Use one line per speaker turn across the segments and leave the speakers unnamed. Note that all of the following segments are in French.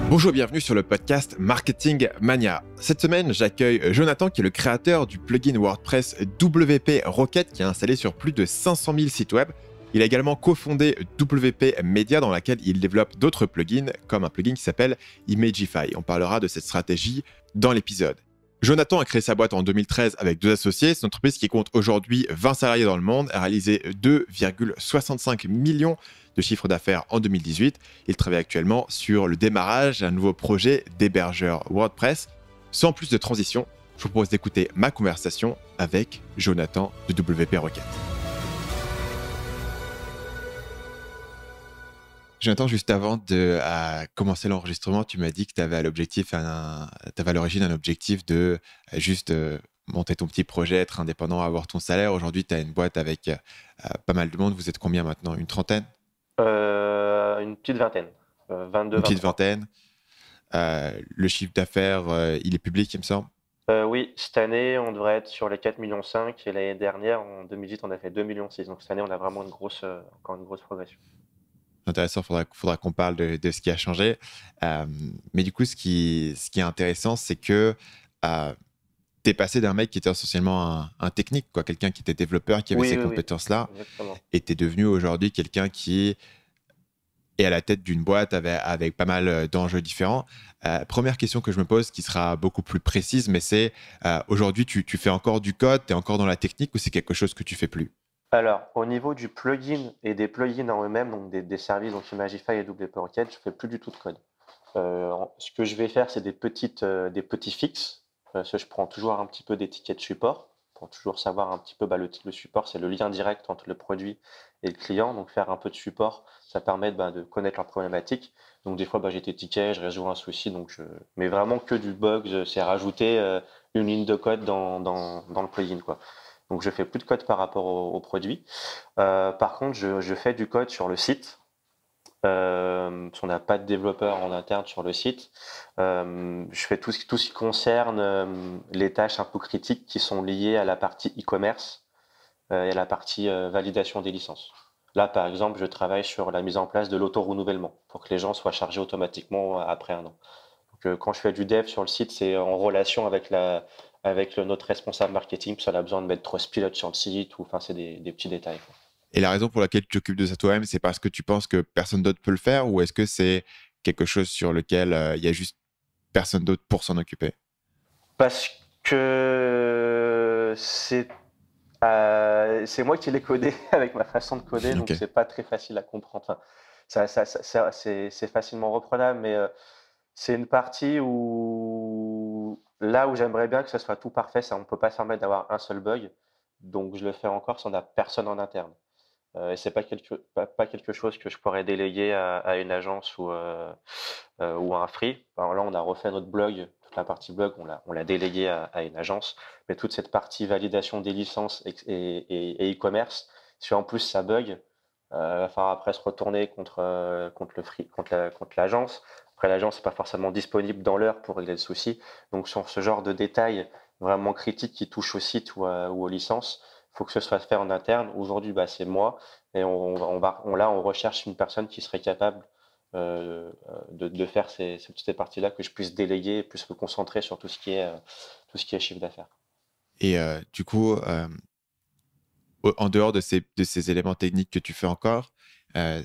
Bonjour, bienvenue sur le podcast Marketing Mania. Cette semaine, j'accueille Jonathan qui est le créateur du plugin WordPress WP Rocket qui est installé sur plus de 500 000 sites web. Il a également cofondé WP Media dans laquelle il développe d'autres plugins comme un plugin qui s'appelle Imagify. On parlera de cette stratégie dans l'épisode. Jonathan a créé sa boîte en 2013 avec deux associés. C'est une entreprise qui compte aujourd'hui 20 salariés dans le monde, a réalisé 2,65 millions de chiffre d'affaires en 2018. Il travaille actuellement sur le démarrage d'un nouveau projet d'hébergeur WordPress. Sans plus de transition, je vous propose d'écouter ma conversation avec Jonathan de WP Rocket. Jonathan, juste avant de commencer l'enregistrement, tu m'as dit que tu avais à l'origine un objectif de juste monter ton petit projet, être indépendant, avoir ton salaire. Aujourd'hui, tu as une boîte avec pas mal de monde. Vous êtes combien maintenant? Une trentaine?
Une petite vingtaine, 22,
Une petite
23.
vingtaine. Le chiffre d'affaires, il est public, il me semble.
Oui, cette année, on devrait être sur les 4,5 millions et l'année dernière, en 2018, on a fait 2,6 millions. Donc cette année, on a vraiment encore une grosse progression.
Intéressant, faudra qu'on parle de ce qui a changé. Mais du coup, ce qui est intéressant, c'est que tu es passé d'un mec qui était essentiellement un technique, quoi, quelqu'un qui était développeur, qui avait
Oui,
ces
oui, oui,
compétences-là,
exactement.
et tu es devenu aujourd'hui quelqu'un qui est à la tête d'une boîte avec pas mal d'enjeux différents. Première question que je me pose, qui sera beaucoup plus précise, mais c'est aujourd'hui, tu fais encore du code, tu es encore dans la technique ou c'est quelque chose que tu fais plus?
Alors, au niveau du plugin et des plugins en eux-mêmes, donc des services, donc Imagify et WP Rocket, je fais plus du tout de code. Ce que je vais faire, c'est des petits fixes. Parce que je prends toujours un petit peu des tickets de support pour toujours savoir un petit peu, le support, c'est le lien direct entre le produit et le client. Donc faire un peu de support, ça permet de connaître leurs problématiques. Donc des fois, j'ai des tickets, je résous un souci. Mais vraiment que du bug, c'est rajouter une ligne de code dans le plugin, quoi. Donc je fais plus de code par rapport au produit. Par contre, je fais du code sur le site. Parce qu'on n'a pas de développeur en interne sur le site. Je fais tout ce qui concerne les tâches un peu critiques qui sont liées à la partie e-commerce et à la partie validation des licences. Là, par exemple, je travaille sur la mise en place de l'auto-renouvellement pour que les gens soient chargés automatiquement après un an. Donc, quand je fais du dev sur le site, c'est en relation avec notre responsable marketing, parce qu'on a besoin de mettre 3 pilotes sur le site, ou enfin, c'est des petits détails, quoi.
Et la raison pour laquelle tu t'occupes de ça toi-même, c'est parce que tu penses que personne d'autre peut le faire ou est-ce que c'est quelque chose sur lequel il y a juste personne d'autre pour s'en occuper?
Parce que c'est moi qui l'ai codé avec ma façon de coder, donc
Ok.
c'est pas très facile à comprendre. Enfin, c'est facilement reprenable, mais c'est une partie où là où j'aimerais bien que ce soit tout parfait, ça on peut pas se permettre d'avoir un seul bug, donc je le fais encore si on n'a personne en interne. Et c'est pas quelque chose que je pourrais déléguer à une agence ou à un free. Alors là, on a refait notre blog, toute la partie blog, on l'a délégué à une agence. Mais toute cette partie validation des licences et e-commerce, si en plus ça bug, va falloir après se retourner contre le free, contre l'agence. Après, l'agence n'est pas forcément disponible dans l'heure pour régler le souci. Donc, sur ce genre de détails vraiment critiques qui touchent au site ou aux licences, il faut que ce soit fait en interne. Aujourd'hui, c'est moi. Et là, on recherche une personne qui serait capable de faire ces petites parties-là, que je puisse déléguer et puisse me concentrer sur tout ce qui est chiffre d'affaires.
Et du coup, en dehors de ces éléments techniques que tu fais encore,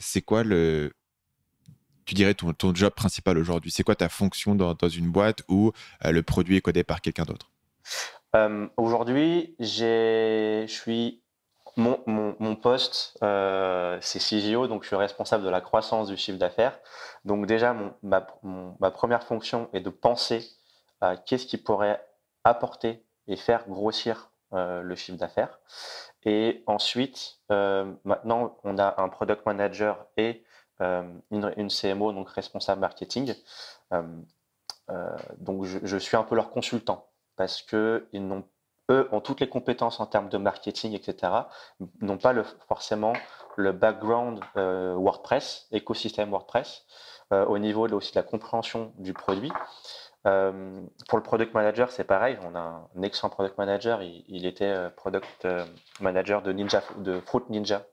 c'est quoi tu dirais ton job principal aujourd'hui? C'est quoi ta fonction dans une boîte où le produit est codé par quelqu'un d'autre?
Aujourd'hui, je suis mon poste, c'est CGO, donc je suis responsable de la croissance du chiffre d'affaires. Donc déjà, ma première fonction est de penser à qu'est-ce qui pourrait apporter et faire grossir le chiffre d'affaires. Et ensuite, maintenant, on a un product manager et une CMO, donc responsable marketing. Euh, donc je suis un peu leur consultant parce que eux ont toutes les compétences en termes de marketing, etc. N'ont pas forcément le background WordPress, écosystème WordPress, au niveau aussi de la compréhension du produit. Pour le product manager, c'est pareil. On a un excellent product manager. Il était product manager de Fruit Ninja.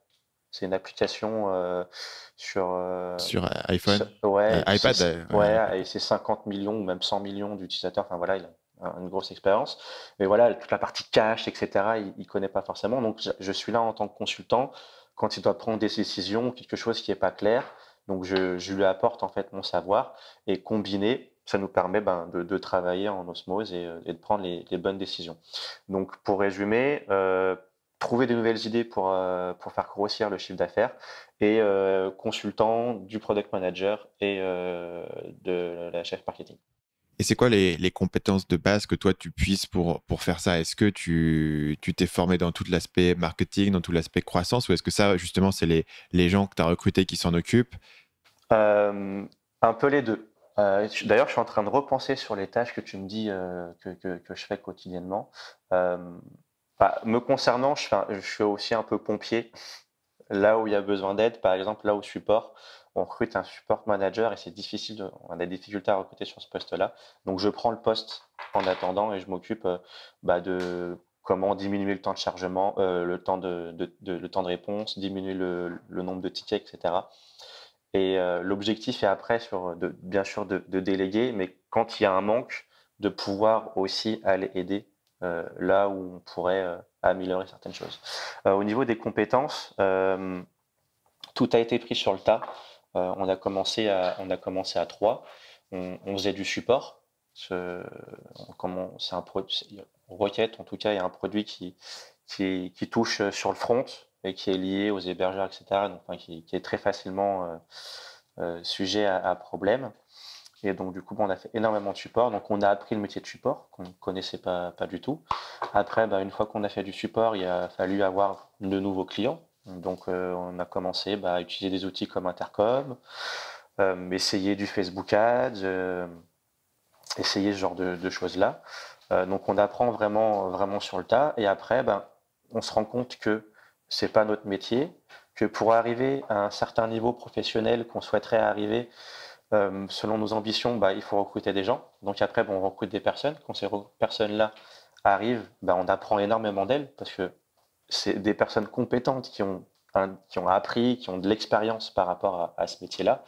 C'est une application
Sur iPhone,
ouais,
iPad,
ouais, et c'est 50 millions ou même 100 millions d'utilisateurs. Enfin voilà, il a une grosse expérience. Mais voilà, toute la partie cash, etc., il connaît pas forcément. Donc je suis là en tant que consultant quand il doit prendre des décisions, quelque chose qui est pas clair. Donc je lui apporte en fait mon savoir et combiné, ça nous permet de travailler en osmose et de prendre les bonnes décisions. Donc pour résumer, trouver de nouvelles idées pour faire grossir le chiffre d'affaires et consultant du product manager et de la chef marketing.
Et c'est quoi les compétences de base que toi tu puisses pour faire ça? Est-ce que tu t'es formé dans tout l'aspect marketing, dans tout l'aspect croissance, ou est-ce que ça, justement, c'est les gens que tu as recrutés qui s'en occupent?
Euh, un peu les deux. D'ailleurs, je suis en train de repenser sur les tâches que tu me dis que je fais quotidiennement. Euh, Me concernant, je suis aussi un peu pompier. Là où il y a besoin d'aide, par exemple, là au support, on recrute un support manager et c'est difficile, on a des difficultés à recruter sur ce poste-là. Donc je prends le poste en attendant et je m'occupe de comment diminuer le temps de chargement, le temps le temps de réponse, diminuer le nombre de tickets, etc. Et l'objectif est après bien sûr de déléguer, mais quand il y a un manque, de pouvoir aussi aller aider là où on pourrait améliorer certaines choses. Au niveau des compétences, tout a été pris sur le tas. On a commencé à trois. On faisait du support. C'est un produit, Rocket, en tout cas, il y a un produit qui touche sur le front et qui est lié aux hébergeurs, etc. Donc, enfin, qui est très facilement sujet à problème. Et donc, du coup, on a fait énormément de support. Donc, on a appris le métier de support qu'on ne connaissait pas du tout. Après, une fois qu'on a fait du support, il a fallu avoir de nouveaux clients. Donc, on a commencé à utiliser des outils comme Intercom, essayer du Facebook Ads, essayer ce genre de choses-là. Donc, on apprend vraiment sur le tas. Et après, on se rend compte que c'est pas notre métier, que pour arriver à un certain niveau professionnel qu'on souhaiterait arriver, selon nos ambitions, il faut recruter des gens. Donc après, on recrute des personnes. Quand ces personnes-là arrivent, on apprend énormément d'elles parce que c'est des personnes compétentes qui ont appris, qui ont de l'expérience par rapport à ce métier-là.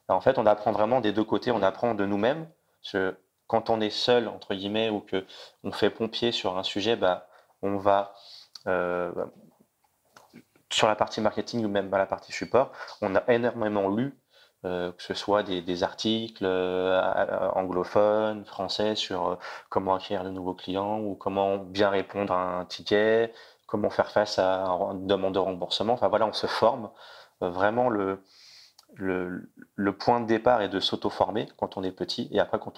En fait, on apprend vraiment des deux côtés. On apprend de nous-mêmes. Parce que quand on est seul, entre guillemets, ou que on fait pompier sur un sujet, on va euh, sur la partie marketing ou même dans la partie support, on a énormément lu, que ce soit des articles anglophones, français, sur comment acquérir de nouveaux clients ou comment bien répondre à un ticket, comment faire face à une demande de remboursement. Enfin voilà, on se forme. Vraiment, le point de départ est de s'auto-former quand on est petit et après quand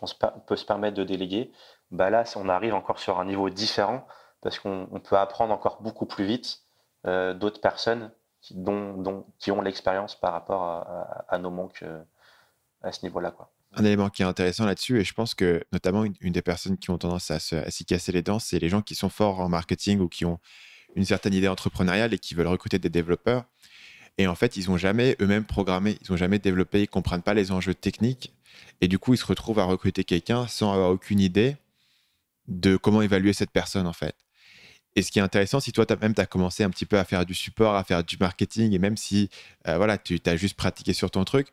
peut se permettre de déléguer, là on arrive encore sur un niveau différent parce qu'on peut apprendre encore beaucoup plus vite d'autres personnes qui ont l'expérience par rapport à nos manques à ce niveau-là, quoi.
Un élément qui est intéressant là-dessus, et je pense que notamment une des personnes qui ont tendance à s'y casser les dents, c'est les gens qui sont forts en marketing ou qui ont une certaine idée entrepreneuriale et qui veulent recruter des développeurs. Et en fait, ils n'ont jamais eux-mêmes programmé, ils n'ont jamais développé, ils ne comprennent pas les enjeux techniques. Et du coup, ils se retrouvent à recruter quelqu'un sans avoir aucune idée de comment évaluer cette personne, en fait. Et ce qui est intéressant, si toi, tu as commencé un petit peu à faire du support, à faire du marketing, et même si voilà, tu as juste pratiqué sur ton truc,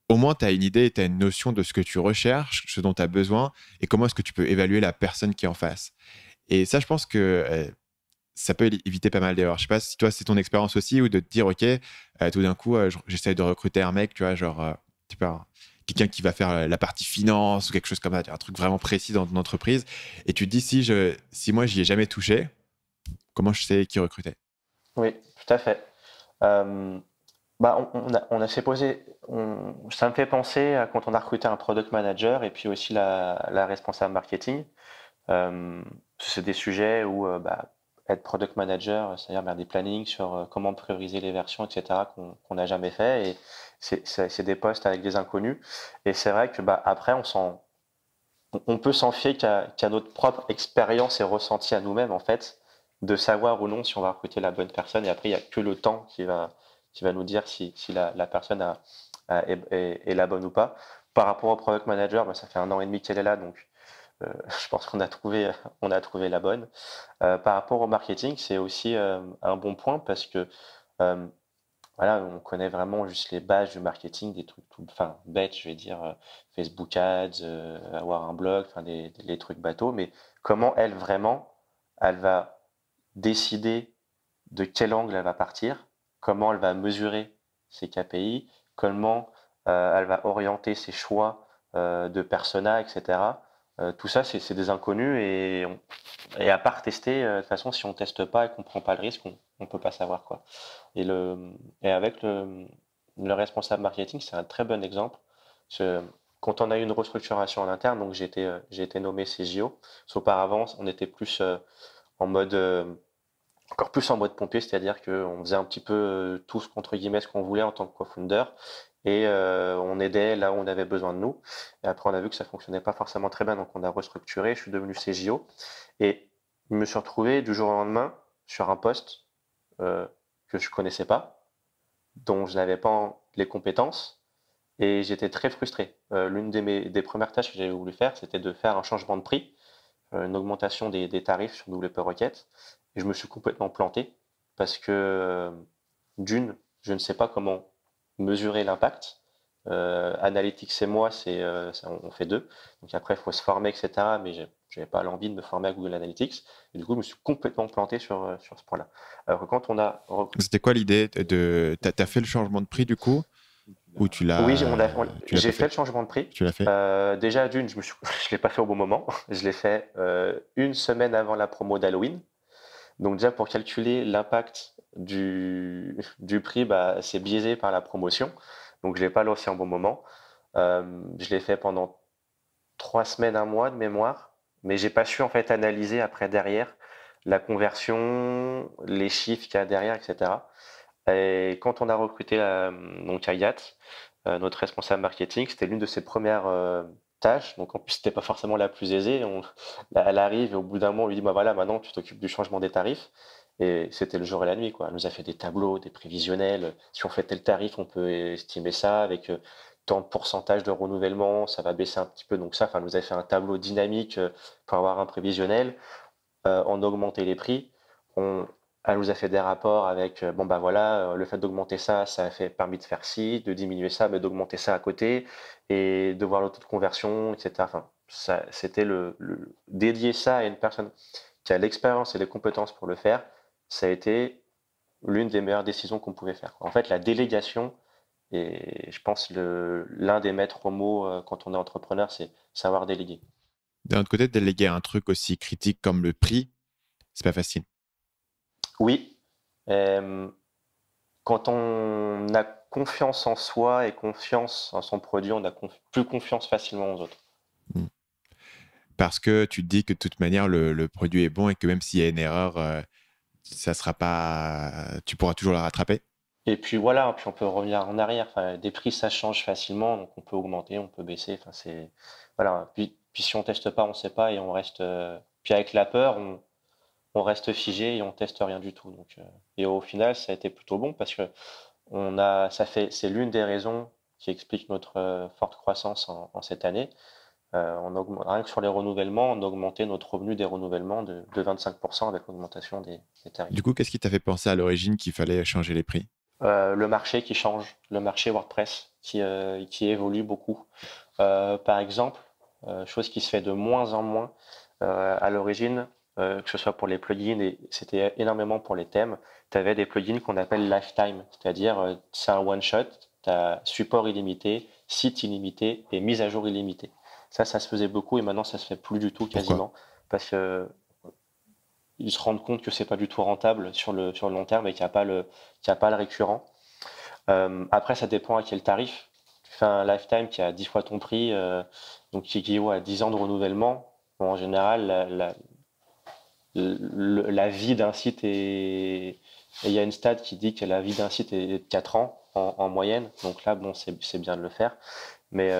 au moins, tu as une idée, tu as une notion de ce que tu recherches, ce dont tu as besoin, et comment est-ce que tu peux évaluer la personne qui est en face. Et ça, je pense que ça peut éviter pas mal d'erreurs. Je sais pas si toi, c'est ton expérience aussi, ou de te dire, OK, tout d'un coup, j'essaie de recruter un mec, tu vois, genre, tu sais pas, quelqu'un qui va faire la partie finance ou quelque chose comme ça, un truc vraiment précis dans ton entreprise. Et tu te dis, si moi, j'y ai jamais touché, comment je sais qui recruter?
Oui, tout à fait. Euh, on a fait poser, ça me fait penser à quand on a recruté un product manager et puis aussi la responsable marketing. Euh, c'est des sujets où être product manager, c'est-à-dire des plannings sur comment prioriser les versions, etc., qu'on n'a jamais fait. Et c'est des postes avec des inconnus. Et c'est vrai que après, on peut s'en fier qu'à notre propre expérience et ressenti à nous-mêmes, en fait, de savoir ou non si on va recruter la bonne personne. Et après, il n'y a que le temps qui va nous dire si la personne est la bonne ou pas. Par rapport au product manager, ça fait 1 an et demi qu'elle est là, donc je pense on a trouvé la bonne. Par rapport au marketing, c'est aussi un bon point parce que Euh, voilà, on connaît vraiment juste les bases du marketing, des trucs enfin, bêtes, je vais dire, Facebook Ads, avoir un blog, enfin, les trucs bateaux, mais comment elle, vraiment, elle va décider de quel angle elle va partir, comment elle va mesurer ses KPI, comment elle va orienter ses choix de persona, etc. Tout ça, c'est des inconnus et à part tester, de toute façon, si on teste pas et qu'on prend pas le risque, on peut pas savoir quoi. Et, et avec le responsable marketing, c'est un très bon exemple. Je- Quand on a eu une restructuration en interne, donc j'ai été nommé CJO. Auparavant, on était plus en mode encore plus en mode pompier, c'est-à-dire qu'on faisait un petit peu tout entre guillemets ce qu'on voulait en tant que co-founder et on aidait là où on avait besoin de nous. Et après, on a vu que ça fonctionnait pas forcément très bien, donc on a restructuré. Je suis devenu CJO et je me suis retrouvé du jour au lendemain sur un poste euh, que je connaissais pas, dont je n'avais pas les compétences et j'étais très frustré. L'une des premières tâches que j'avais voulu faire, c'était de faire un changement de prix, une augmentation des tarifs sur WP Rocket. Et je me suis complètement planté parce que, d'une, je ne sais pas comment mesurer l'impact. Analytics et moi, on fait deux. Donc après, il faut se former, etc. Mais je n'avais pas l'envie de me former à Google Analytics. Et du coup, je me suis complètement planté sur ce point-là. Alors que quand on a...
C'était quoi l'idée de... T'as fait le changement de prix du coup ou
Oui,
tu l'as pas
j'ai fait
fait?
le changement de prix.
Tu l'as fait?
Déjà, d'une, je l'ai pas fait au bon moment. Je l'ai fait une semaine avant la promo d'Halloween. Donc déjà, pour calculer l'impact du prix, bah, c'est biaisé par la promotion. Donc je l'ai pas lancé en bon moment. Je l'ai fait pendant 3 semaines, un mois de mémoire, mais j'ai pas su en fait analyser après derrière la conversion, les chiffres qu'il y a derrière, etc. Et quand on a recruté donc Ayat, notre responsable marketing, c'était l'une de ses premières tâches. Donc en plus, c'était pas forcément la plus aisée. Elle arrive et au bout d'un moment, on lui dit bah voilà, maintenant tu t'occupes du changement des tarifs. Et c'était le jour et la nuit, quoi. Elle nous a fait des tableaux, des prévisionnels. Si on fait tel tarif, on peut estimer ça avec tant de pourcentage de renouvellement, ça va baisser un petit peu. Donc ça, enfin, elle nous a fait un tableau dynamique pour avoir un prévisionnel, on augmentait les prix. On, Elle nous a fait des rapports avec, bon bah voilà, le fait d'augmenter ça, ça a fait permis de faire ci, de diminuer ça, mais d'augmenter ça à côté, et de voir le taux de conversion, etc. Enfin, ça, c'était dédier ça à une personne qui a l'expérience et les compétences pour le faire, ça a été l'une des meilleures décisions qu'on pouvait faire. En fait, la délégation est, je pense, l'un des maîtres mots quand on est entrepreneur, c'est savoir déléguer.
D'un autre côté, déléguer un truc aussi critique comme le prix, c'est pas facile.
Oui, euh, quand on a confiance en soi et confiance en son produit, on a plus confiance facilement aux autres.
Mm. Parce que tu te dis que de toute manière, le produit est bon et que même s'il y a une erreur, ça sera pas... tu pourras toujours la rattraper.
Et puis voilà, puis on peut revenir en arrière. Enfin, des prix, ça change facilement, donc on peut augmenter, on peut baisser. Enfin, c'est voilà. Puis si on teste pas, on sait pas et on reste. Puis avec la peur, on reste figé et on teste rien du tout. Donc, et au final, ça a été plutôt bon parce que c'est l'une des raisons qui explique notre forte croissance en cette année. Rien que sur les renouvellements, on a augmenté notre revenu des renouvellements de 25% avec l'augmentation des
Du
tarifs.
coup, qu'est-ce qui t'avait pensé à l'origine qu'il fallait changer les prix?
Le marché qui change, le marché WordPress qui évolue beaucoup. Par exemple, chose qui se fait de moins en moins à l'origine, que ce soit pour les plugins et c'était énormément pour les thèmes, tu avais des plugins qu'on appelle lifetime, c'est-à-dire c'est un one-shot, tu as support illimité, site illimité et mise à jour illimitée. Ça se faisait beaucoup et maintenant ça se fait plus du tout
Pourquoi?
quasiment parce que ils se rendent compte que c'est pas du tout rentable sur le long terme et qu'il y a pas le récurrent. Après, ça dépend à quel tarif. Tu fais un lifetime qui a 10 fois ton prix, donc qui équivaut à 10 ans de renouvellement. Bon, en général, la vie d'un site est. Il y a une stat qui dit que la vie d'un site est de 4 ans en moyenne. Donc là, bon, c'est bien de le faire. Mais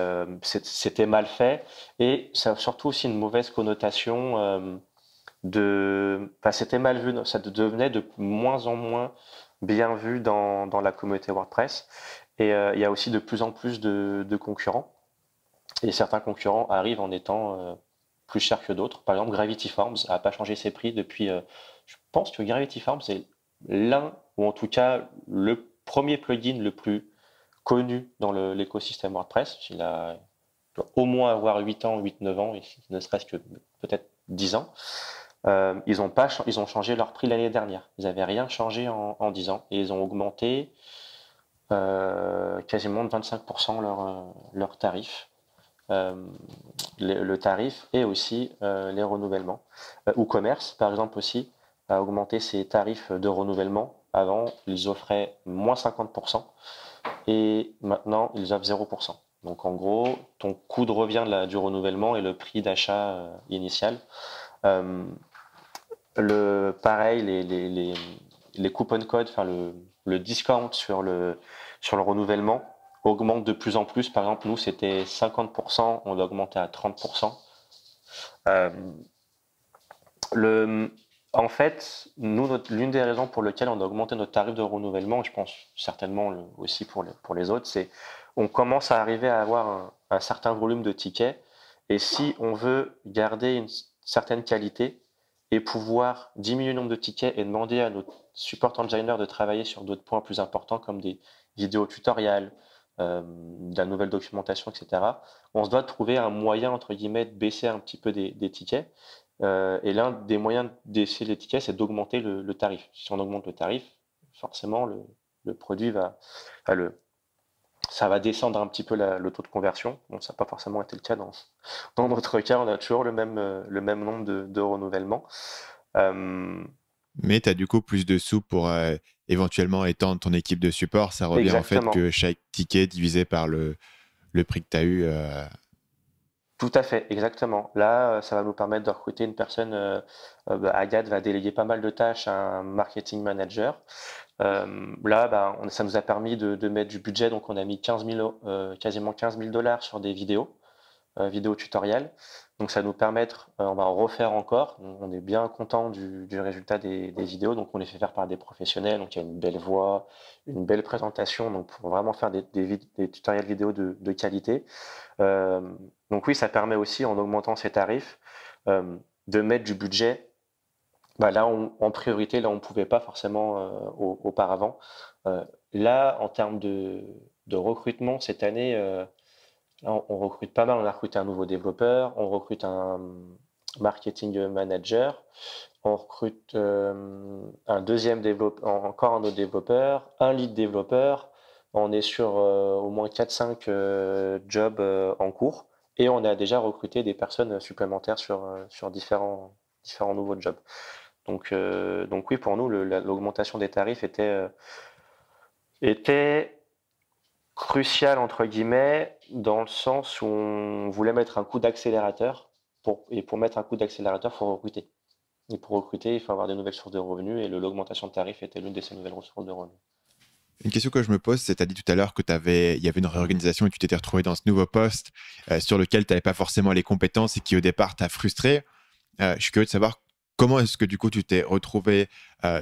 c'était mal fait. Et ça a surtout aussi une mauvaise connotation enfin, c'était mal vu, ça devenait de moins en moins bien vu dans la communauté WordPress. Et il y a aussi de plus en plus de concurrents. Et certains concurrents arrivent en étant plus chers que d'autres. Par exemple, Gravity Forms n'a pas changé ses prix depuis. Je pense que Gravity Forms est l'un, ou en tout cas le premier plugin le plus connu dans l'écosystème WordPress. Il doit au moins avoir 8 ans, 8-9 ans, et ne serait-ce que peut-être 10 ans. Ils ont changé leur prix l'année dernière. Ils n'avaient rien changé en 10 ans. Et ils ont augmenté quasiment de 25% leur tarif. Euh, le tarif et aussi les renouvellements. WooCommerce, par exemple, aussi, a augmenté ses tarifs de renouvellement. Avant, ils offraient moins 50% et maintenant, ils offrent 0%. Donc, en gros, ton coût de revient du renouvellement et le prix d'achat initial. Euh, pareil, les coupon codes, enfin le discount sur le renouvellement augmente de plus en plus. Par exemple, nous, c'était 50%, on l'a augmenté à 30%. Euh, le, En fait, nous, l'une des raisons pour lesquelles on a augmenté notre tarif de renouvellement, et je pense certainement aussi pour les autres, c'est on commence à arriver à avoir un certain volume de tickets. Et si on veut garder une certaine qualité et pouvoir diminuer le nombre de tickets et demander à notre support engineer de travailler sur d'autres points plus importants comme des vidéos tutoriels, de la nouvelle documentation, etc., on se doit trouver un moyen, entre guillemets, de baisser un petit peu des tickets. Et l'un des moyens d'essayer les tickets, c'est d'augmenter le tarif. Si on augmente le tarif, forcément, le produit va, enfin, ça va descendre un petit peu le taux de conversion. Bon, ça n'a pas forcément été le cas dans notre cas. On a toujours le même nombre de renouvellements. Euh,
Mais tu as du coup plus de sous pour éventuellement étendre ton équipe de support. Ça revient en fait
Exactement.
que chaque ticket divisé par le prix que tu as eu.
Tout à fait, exactement. Là, ça va nous permettre de recruter une personne. Agathe va déléguer pas mal de tâches à un marketing manager. Là, bah, ça nous a permis de mettre du budget, donc on a mis 15 000, quasiment 15 000 dollars sur des vidéos tutoriels. Donc ça nous permettre, on va en refaire encore. On est bien content du résultat des vidéos. Donc on les fait faire par des professionnels. Donc il y a une belle voix, une belle présentation. Donc pour vraiment faire des tutoriels vidéo de qualité. Euh, donc oui, ça permet aussi, en augmentant ses tarifs, de mettre du budget. Bah là, en priorité, là, on ne pouvait pas forcément auparavant. Là, en termes de recrutement, cette année, là, on recrute pas mal. On a recruté un nouveau développeur, on recrute un marketing manager, on recrute un deuxième développeur, encore un autre développeur, un lead développeur. On est sur au moins 4-5 jobs en cours et on a déjà recruté des personnes supplémentaires sur différents nouveaux jobs. Donc oui, pour nous, l'augmentation des tarifs était cruciale, entre guillemets, dans le sens où on voulait mettre un coup d'accélérateur. Et pour mettre un coup d'accélérateur, il faut recruter. Et pour recruter, il faut avoir des nouvelles sources de revenus et l'augmentation de tarifs était l'une de ces nouvelles sources de revenus.
Une question que je me pose, c'est, tu as dit tout à l'heure il y avait une réorganisation et tu t'étais retrouvé dans ce nouveau poste sur lequel tu n'avais pas forcément les compétences et qui au départ t'a frustré. Je suis curieux de savoir comment est-ce que du coup tu t'es retrouvé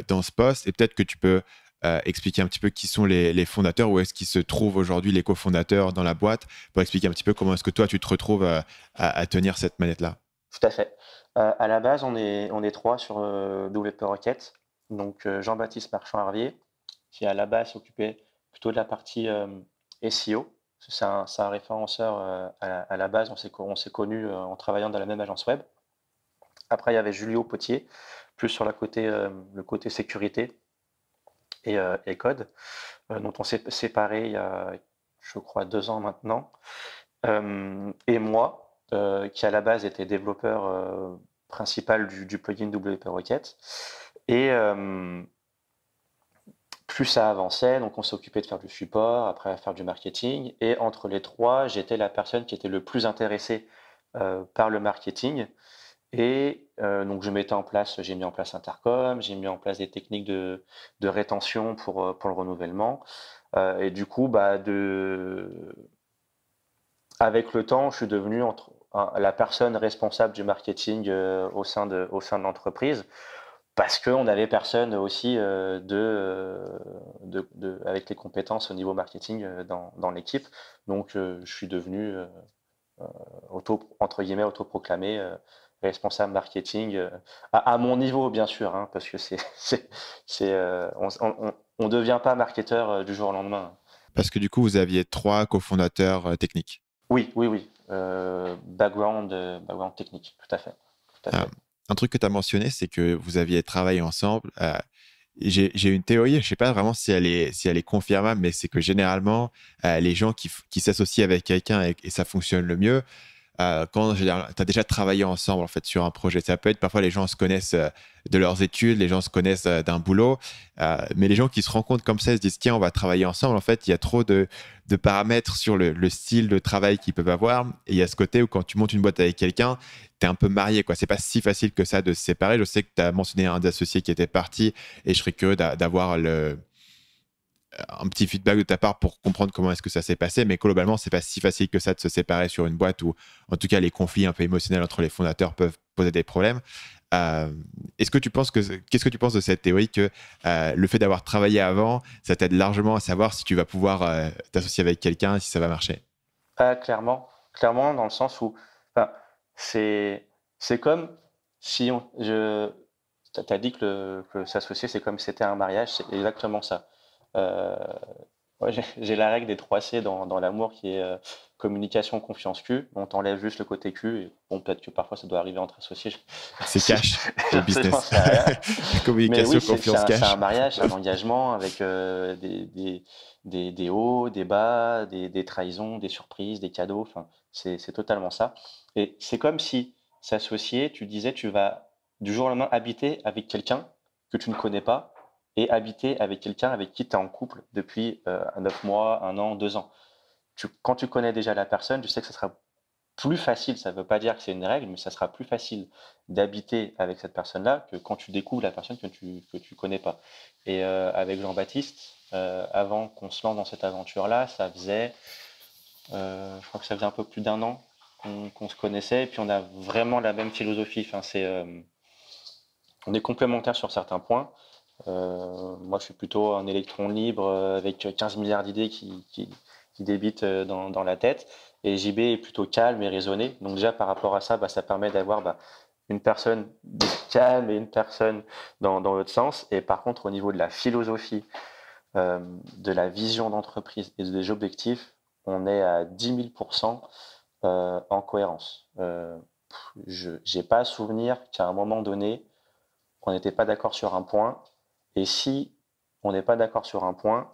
dans ce poste et peut-être que tu peux expliquer un petit peu qui sont les fondateurs, où est-ce qu'ils se trouvent aujourd'hui les cofondateurs dans la boîte, pour expliquer un petit peu comment est-ce que toi tu te retrouves à tenir cette manette-là.
Tout à fait. À la base, on est trois sur WP Rocket. Donc Jean-Baptiste Marchand-Harvier, qui à la base s'occupait plutôt de la partie SEO. C'est un référenceur à la base. On s'est connus en travaillant dans la même agence web. Après, il y avait Julio Potier, plus sur le côté sécurité et code, dont on s'est séparé il y a, je crois, 2 ans maintenant. Et moi, qui à la base était développeur principal du plugin WP Rocket. Et plus ça avançait, donc on s'est occupé de faire du support, après à faire du marketing. Et entre les trois, j'étais la personne qui était le plus intéressée par le marketing. Et donc j'ai mis en place Intercom, j'ai mis en place des techniques de rétention pour le renouvellement. Et du coup, avec le temps, je suis devenu la personne responsable du marketing au sein de l'entreprise parce qu'on n'avait personne aussi avec les compétences au niveau marketing dans l'équipe. Donc, je suis devenu entre guillemets autoproclamé responsable marketing, à mon niveau, bien sûr, hein, parce que on devient pas marketeur du jour au lendemain.
Parce que du coup, vous aviez 3 cofondateurs techniques.
Oui, oui, oui. Background technique, tout à fait. Tout à
Euh,
fait.
un truc que tu as mentionné, c'est que vous aviez travaillé ensemble. J'ai une théorie, je ne sais pas vraiment si elle est confirmable, mais c'est que généralement, les gens qui s'associent avec quelqu'un et ça fonctionne le mieux, quand tu as déjà travaillé ensemble en fait sur un projet. Ça peut être parfois les gens se connaissent de leurs études, les gens se connaissent d'un boulot, mais les gens qui se rencontrent comme ça, ils se disent tiens, on va travailler ensemble. En fait, il y a trop de paramètres sur le style de travail qu'ils peuvent avoir. Et il y a ce côté où quand tu montes une boîte avec quelqu'un, tu es un peu marié, quoi. C'est pas si facile que ça de se séparer. Je sais que tu as mentionné un des associés qui était parti et je serais curieux d'avoir un petit feedback de ta part pour comprendre comment est-ce que ça s'est passé, mais globalement, c'est pas si facile que ça de se séparer sur une boîte où, en tout cas, les conflits un peu émotionnels entre les fondateurs peuvent poser des problèmes. Euh, qu'est-ce que tu penses de cette théorie que le fait d'avoir travaillé avant, ça t'aide largement à savoir si tu vas pouvoir t'associer avec quelqu'un, si ça va marcher?
Clairement, dans le sens où, enfin, c'est, c'est comme si t'as dit que s'associer, c'est comme si c'était un mariage, c'est exactement ça. Euh, Ouais, j'ai la règle des 3 C dans l'amour qui est communication, confiance, Q. On t'enlève juste le côté Q. Et bon, peut-être que parfois ça doit arriver entre associés.
C'est cash au
Je n'en
business.
sais rien. Mais
Communication,
oui,
confiance,
c'est un
cash.
mariage, c'est un engagement avec des hauts, des bas, des trahisons, des surprises, des cadeaux. Enfin, c'est totalement ça. Et c'est comme si s'associer, tu disais, tu vas du jour au lendemain habiter avec quelqu'un que tu ne connais pas et habiter avec quelqu'un avec qui tu es en couple depuis 9 mois, 1 an, 2 ans. Quand tu connais déjà la personne, tu sais que ça sera plus facile, ça ne veut pas dire que c'est une règle, mais ça sera plus facile d'habiter avec cette personne-là que quand tu découvres la personne que tu connais pas. Et avec Jean-Baptiste, avant qu'on se lance dans cette aventure-là, je crois que ça faisait un peu plus d'1 an qu'on se connaissait, et puis on a vraiment la même philosophie. Enfin, on est complémentaires sur certains points. Moi, je suis plutôt un électron libre avec 15 milliards d'idées qui débitent dans la tête. Et JB est plutôt calme et raisonné. Donc déjà, par rapport à ça, ça permet d'avoir une personne calme et une personne dans l'autre sens. Et par contre, au niveau de la philosophie, de la vision d'entreprise et des objectifs, on est à 10 000% en cohérence. Je n'ai pas à souvenir qu'à un moment donné, on n'était pas d'accord sur un point. Et si on n'est pas d'accord sur un point,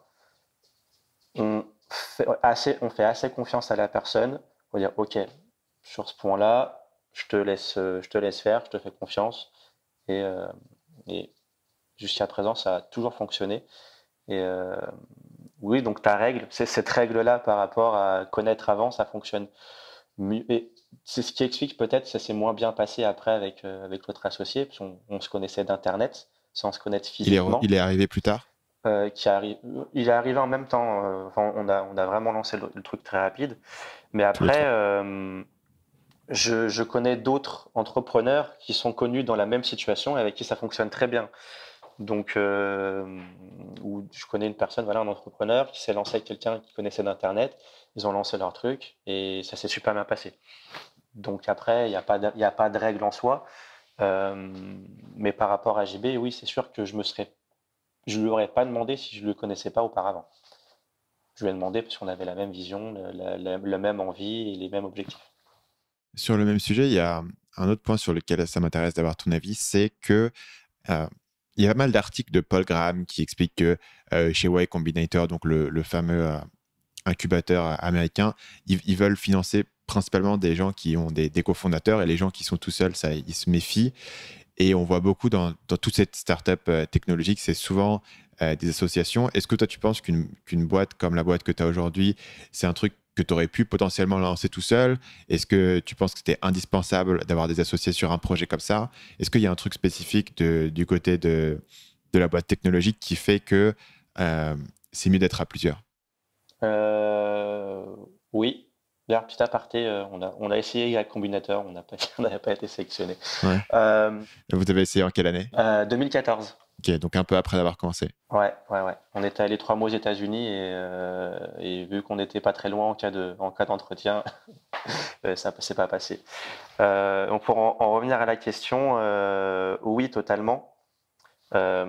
on fait assez confiance à la personne pour dire ok, sur ce point-là, je te laisse faire, je te fais confiance. Et, euh, et jusqu'à présent, ça a toujours fonctionné. Et oui, donc ta règle, c'est cette règle-là par rapport à connaître avant, ça fonctionne mieux. Et c'est ce qui explique peut-être que ça s'est moins bien passé après avec l'autre associé, parce qu'on se connaissait d'internet sans se connaître
Il
physiquement.
est arrivé plus tard?
Il est arrivé en même temps. Enfin, on a vraiment lancé le truc très rapide. Mais
Tous les
après,
trois.
je connais d'autres entrepreneurs qui sont connus dans la même situation et avec qui ça fonctionne très bien. Donc, où je connais une personne, voilà, un entrepreneur qui s'est lancé avec quelqu'un qui connaissait d'Internet. Ils ont lancé leur truc et ça s'est super bien passé. Donc après, il y a pas de règle en soi. Euh, mais par rapport à JB, oui, c'est sûr que je lui aurais pas demandé si je le connaissais pas auparavant. Je lui ai demandé parce qu'on avait la même vision, la même envie et les mêmes objectifs.
Sur le même sujet, il y a un autre point sur lequel ça m'intéresse d'avoir ton avis, c'est que euh, il y a pas mal d'articles de Paul Graham qui expliquent que chez Y Combinator, donc le fameux incubateur américain, ils veulent financer principalement des gens qui ont des cofondateurs et les gens qui sont tout seuls, ça, ils se méfient. Et on voit beaucoup dans toute cette startup technologique, c'est souvent des associations. Est-ce que toi, tu penses qu'une boîte comme la boîte que tu as aujourd'hui, c'est un truc que tu aurais pu potentiellement lancer tout seul? Est-ce que tu penses que c'était indispensable d'avoir des associés sur un projet comme ça? Est-ce qu'il y a un truc spécifique du côté de la boîte technologique qui fait que c'est mieux d'être à plusieurs?
Euh, oui. D'ailleurs, petit aparté, on a essayé Y Combinator, on n'a pas, on n'avait pas été sélectionné.
Ouais.
Euh,
Vous avez essayé en quelle année?
2014.
Ok, donc un peu après d'avoir commencé.
Ouais, ouais, ouais. On était allé 3 mois aux États-Unis et vu qu'on n'était pas très loin en cas d'entretien, Ça c'est pas passé. Donc pour en revenir à la question, oui, totalement. À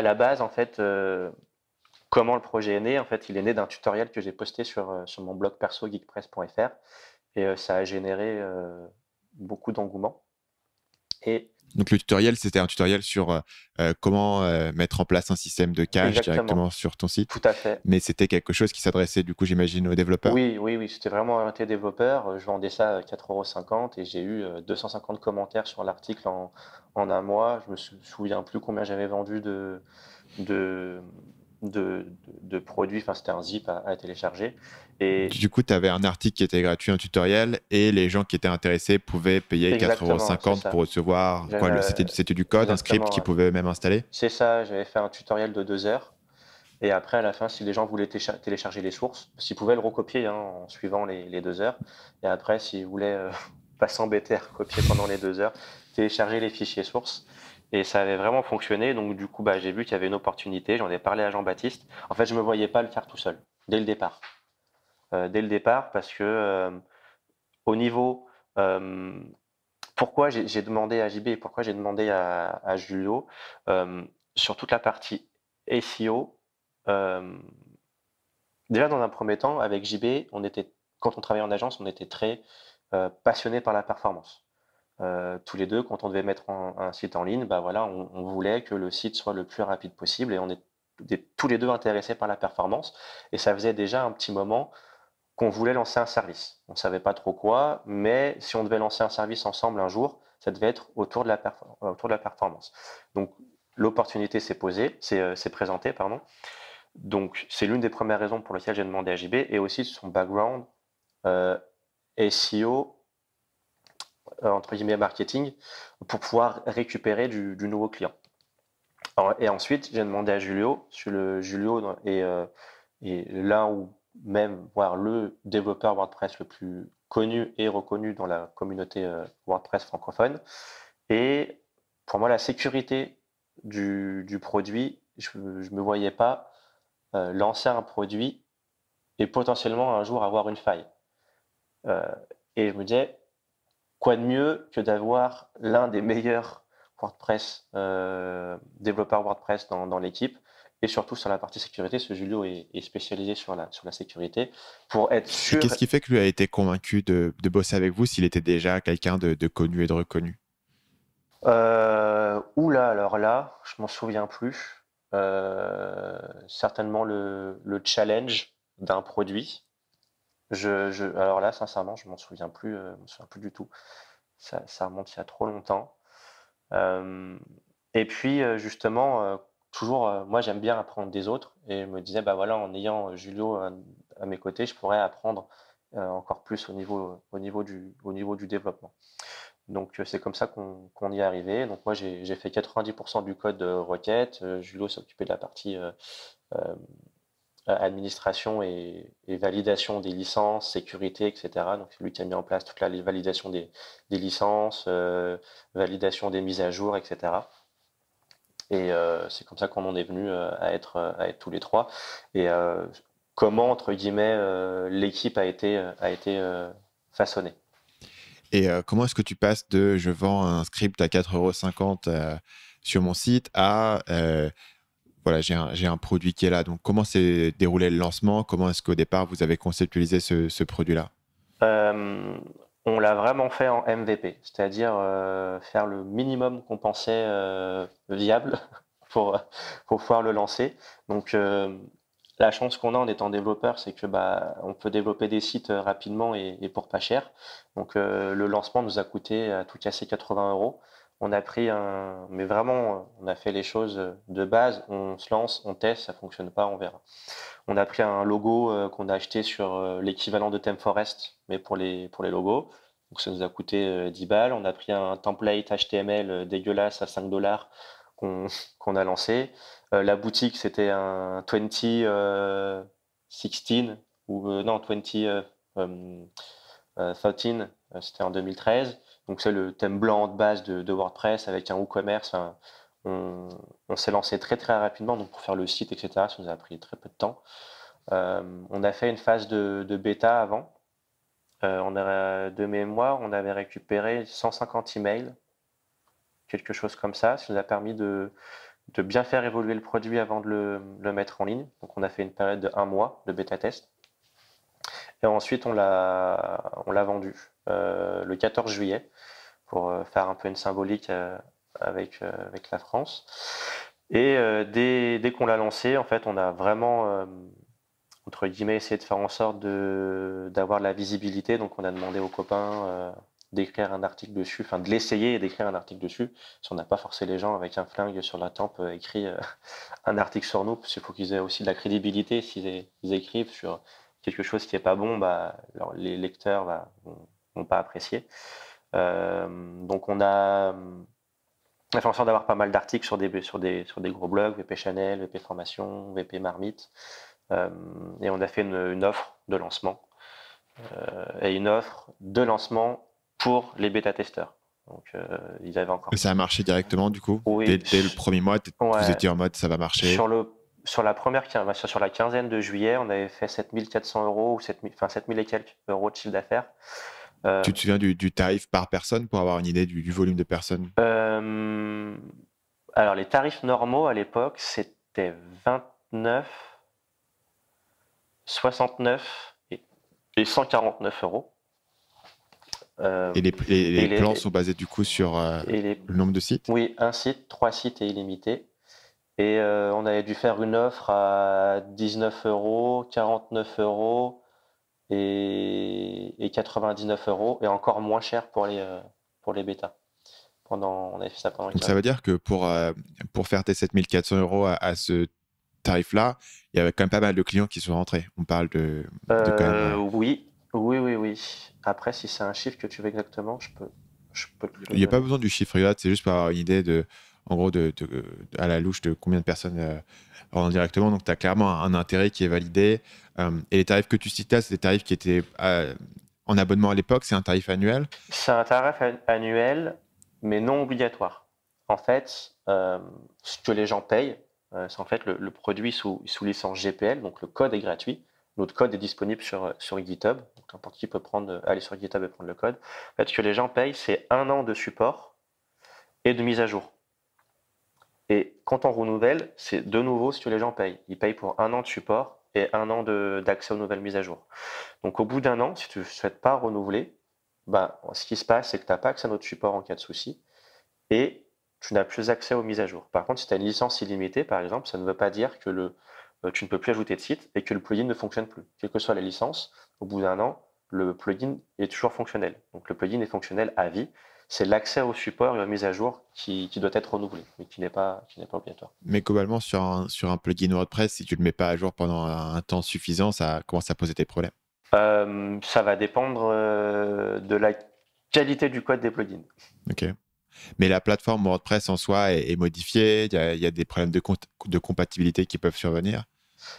la base, en fait, comment le projet est né? En fait, il est né d'un tutoriel que j'ai posté sur mon blog perso geekpress.fr et ça a généré beaucoup d'engouement. Et
Donc le tutoriel, c'était un tutoriel sur comment mettre en place un système de cache
exactement,
directement sur ton site,
tout à fait.
mais c'était quelque chose qui s'adressait du coup, j'imagine, aux développeurs.
Oui, oui, oui, c'était vraiment orienté développeur. Je vendais ça à 4,50 € et j'ai eu 250 commentaires sur l'article en un mois. Je me souviens plus combien j'avais vendu de, de produits. Enfin, c'était un zip à télécharger. Et
Du coup, tu avais un article qui était gratuit, un tutoriel, et les gens qui étaient intéressés pouvaient payer
exactement, c'est
4,50 €
ça.
pour recevoir quoi,
J'avais,
c'était du code, un script
exactement,
qu'ils
ouais.
pouvaient eux-mêmes installer.
C'est ça, j'avais fait un tutoriel de 2 heures. Et après, à la fin, si les gens voulaient télécharger les sources, s'ils pouvaient le recopier hein, en suivant les 2 heures. Et après, s'ils voulaient pas s'embêter à recopier pendant les 2 heures, télécharger les fichiers sources. Et ça avait vraiment fonctionné. Donc, du coup, bah, j'ai vu qu'il y avait une opportunité. J'en ai parlé à Jean-Baptiste. En fait, je me voyais pas le faire tout seul, dès le départ. Dès le départ, parce que au niveau. euh, pourquoi j'ai demandé à JB et pourquoi j'ai demandé à Julio sur toute la partie SEO. euh, Déjà, dans un premier temps, avec JB, quand on travaillait en agence, on était très passionnés par la performance. Tous les deux, quand on devait mettre un site en ligne, bah voilà, on voulait que le site soit le plus rapide possible et on est tous les deux intéressés par la performance. Et ça faisait déjà un petit moment qu'on voulait lancer un service. On ne savait pas trop quoi, mais si on devait lancer un service ensemble un jour, ça devait être autour de la performance. Donc l'opportunité s'est présentée, pardon. Donc, c'est l'une des premières raisons pour lesquelles j'ai demandé à JB et aussi son background euh, SEO, entre guillemets marketing, pour pouvoir récupérer du nouveau client. Et ensuite, j'ai demandé à Julio, Julio est l'un ou même, voire le développeur WordPress le plus connu et reconnu dans la communauté WordPress francophone. Et pour moi, la sécurité du produit, je ne me voyais pas lancer un produit et potentiellement un jour avoir une faille. Euh, et je me disais, quoi de mieux que d'avoir l'un des meilleurs WordPress, développeurs WordPress dans l'équipe, et surtout sur la partie sécurité, ce Julio est spécialisé sur la sécurité, pour être
Et
sûr.
qu'est-ce qui fait que lui a été convaincu de bosser avec vous s'il était déjà quelqu'un de connu et de reconnu?
Oula, alors là, je m'en souviens plus. Certainement le challenge d'un produit. Alors là, sincèrement, je m'en souviens plus, je m'en souviens plus du tout. Ça remonte il y a trop longtemps. Et puis, justement, toujours, moi, j'aime bien apprendre des autres et je me disais, bah voilà, en ayant Julio à mes côtés, je pourrais apprendre encore plus au niveau du développement. Donc, c'est comme ça qu'on y est arrivé. Donc, moi, j'ai fait 90% du code requête. Julio s'est occupé de la partie euh, administration et validation des licences, sécurité, etc. Donc c'est lui qui a mis en place toute la validation des licences, validation des mises à jour, etc. Et c'est comme ça qu'on en est venu à être tous les trois. Et comment, entre guillemets, l'équipe a été façonnée.
Et comment est-ce que tu passes de je vends un script à 4,50 € sur mon site à voilà, j'ai un produit qui est là. Donc, comment s'est déroulé le lancement? Comment est-ce qu'au départ, vous avez conceptualisé ce produit-là?
Euh, on l'a vraiment fait en MVP, c'est-à-dire faire le minimum qu'on pensait viable pour, pour pouvoir le lancer. Donc, la chance qu'on a en étant développeur, c'est que bah, on peut développer des sites rapidement et pour pas cher. Donc, le lancement nous a coûté à tout casser 80 €. On a pris mais vraiment, on a fait les choses de base. On se lance, on teste, ça fonctionne pas, on verra. On a pris un logo qu'on a acheté sur l'équivalent de ThemeForest, mais pour les logos. Donc ça nous a coûté 10 balles. On a pris un template HTML dégueulasse à 5 $ qu'on a lancé. La boutique, c'était un 2016 ou non, 2013, c'était en 2013. Donc c'est le thème blanc de base de WordPress avec un WooCommerce. Enfin, on, on s'est lancé très très rapidement donc pour faire le site, etc. Ça nous a pris très peu de temps. On a fait une phase de bêta avant. De mémoire, on avait récupéré 150 emails, quelque chose comme ça. Ça nous a permis de bien faire évoluer le produit avant de le mettre en ligne. Donc on a fait une période de 1 mois de bêta test. Et ensuite on l'a vendu le 14 juillet pour faire un peu une symbolique avec la France. Et dès qu'on l'a lancé, en fait, on a vraiment entre guillemets, essayer de faire en sorte d'avoir de la visibilité. Donc, on a demandé aux copains d'écrire un article dessus, enfin de l'essayer et d'écrire un article dessus. Parce qu'on n'a pas forcé les gens avec un flingue sur la tempe écrit un article sur nous, parce qu'il faut qu'ils aient aussi de la crédibilité. S'ils ils écrivent sur quelque chose qui est pas bon, bah, les lecteurs vont pas apprécier. Donc, on a fait en sorte d'avoir pas mal d'articles sur des gros blogs, VP Chanel, VP Formation, VP Marmite. Et on a fait une offre de lancement et une offre de lancement pour les bêta-testeurs. Donc, ils avaient encore.
Et ça a marché directement, du coup?
Oui.
Dès le premier mois, vous étiez en mode ça va marcher?
Sur la quinzaine de juillet, on avait fait 7400 euros, ou 7000 et quelques euros de chiffre d'affaires.
Tu te souviens du tarif par personne pour avoir une idée du volume de personnes?
Alors, les tarifs normaux à l'époque, c'était 29, 69 et 149 euros.
Et les plans sont basés du coup sur le nombre de sites?
Oui, un site, 3 sites et illimité. Et on avait dû faire une offre à 19 euros, 49 euros et 99 euros, et encore moins cher pour les bêtas. On avait fait ça pendant 15
Donc ça veut dire que pour faire tes 7400 euros à ce tarif-là, il y avait quand même pas mal de clients qui sont rentrés. On parle de quand même.
Oui. Après, si c'est un chiffre que tu veux exactement, je peux te le
Il n'y a pas
donner.
besoin du chiffre exact, c'est juste pour avoir une idée en gros, à la louche de combien de personnes rentrent directement. Donc, tu as clairement un intérêt qui est validé. Et les tarifs que tu citais, c'est des tarifs qui étaient en abonnement à l'époque, c'est un tarif annuel?
C'est un tarif annuel, mais non obligatoire. En fait, ce que les gens payent, c'est en fait le produit sous licence GPL, donc le code est gratuit. Notre code est disponible sur GitHub, donc n'importe qui peut aller sur GitHub et prendre le code. En fait, ce que les gens payent, c'est 1 an de support et de mise à jour. Et quand on renouvelle, c'est de nouveau ce que les gens payent. Ils payent pour 1 an de support et 1 an d'accès aux nouvelles mises à jour. Donc au bout d'1 an, si tu ne souhaites pas renouveler, bah, ce qui se passe, c'est que tu n'as pas accès à notre support en cas de souci et tu n'as plus accès aux mises à jour. Par contre, si tu as une licence illimitée, par exemple, ça ne veut pas dire que tu ne peux plus ajouter de site et que le plugin ne fonctionne plus. Quelle que soit la licence, au bout d'1 an, le plugin est toujours fonctionnel. Donc le plugin est fonctionnel à vie. C'est l'accès au support et aux mises à jour qui doit être renouvelé, mais qui n'est pas obligatoire.
Mais globalement, sur un plugin WordPress, si tu ne le mets pas à jour pendant un temps suffisant, ça commence à poser des problèmes.
Ça va dépendre de la qualité du code des plugins.
Ok. Mais la plateforme WordPress en soi est modifiée, il y a des problèmes de compatibilité qui peuvent survenir.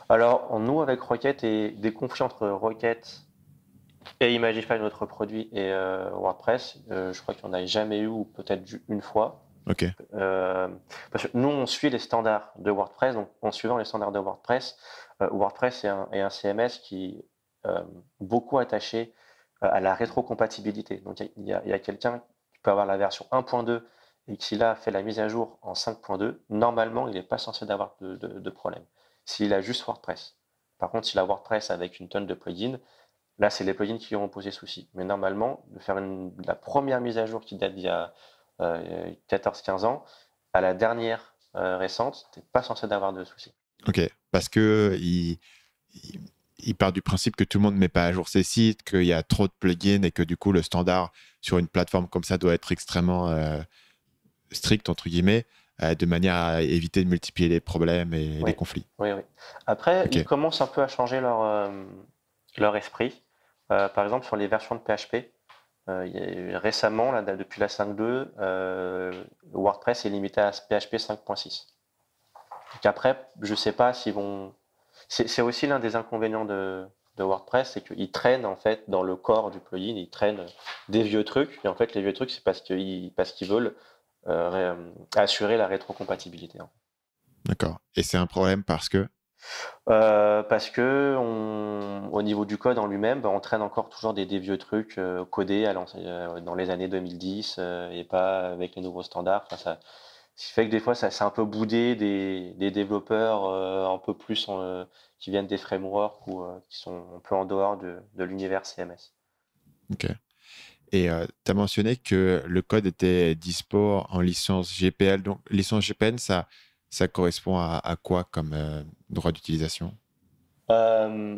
Alors, nous, avec Rocket et des conflits entre Rocket et Imagify, notre produit, et WordPress, je crois qu'il n'y en a jamais eu, ou peut-être une fois.
Ok.
Parce que nous, on suit les standards de WordPress, donc en suivant les standards de WordPress, WordPress est un CMS qui est beaucoup attaché à la rétrocompatibilité. Donc, il y a quelqu'un qui peut avoir la version 1.2 et qui là fait la mise à jour en 5.2. Normalement, il n'est pas censé avoir de problème s'il a juste WordPress. Par contre, s'il a WordPress avec une tonne de plugins, là, c'est les plugins qui auront posé souci. Mais normalement, de faire la première mise à jour qui date d'il y a 14-15 ans à la dernière récente, tu n'es pas censé avoir de soucis.
Ok, parce que il part du principe que tout le monde ne met pas à jour ses sites, qu'il y a trop de plugins et que du coup, le standard sur une plateforme comme ça doit être extrêmement strict, entre guillemets, de manière à éviter de multiplier les problèmes et les conflits.
Oui. Après, ils commencent un peu à changer leur esprit. Par exemple, sur les versions de PHP, récemment, là, depuis la 5.2, WordPress est limité à PHP 5.6. Donc après, je ne sais pas s'ils vont... C'est aussi l'un des inconvénients de WordPress, c'est qu'ils traînent en fait dans le corps du plugin, ils traînent des vieux trucs. Et en fait, les vieux trucs, c'est parce qu'ils veulent assurer la rétrocompatibilité.
D'accord. Et c'est un problème parce que
Parce que au niveau du code en lui-même, on traîne encore toujours des vieux trucs codés dans les années 2010 et pas avec les nouveaux standards. Enfin, ce qui fait que des fois, ça c'est un peu boudé des développeurs un peu plus qui viennent des frameworks ou qui sont un peu en dehors de l'univers CMS.
Ok. Et tu as mentionné que le code était dispo en licence GPL. Donc, licence GPL, ça correspond à quoi comme droit d'utilisation?
Euh,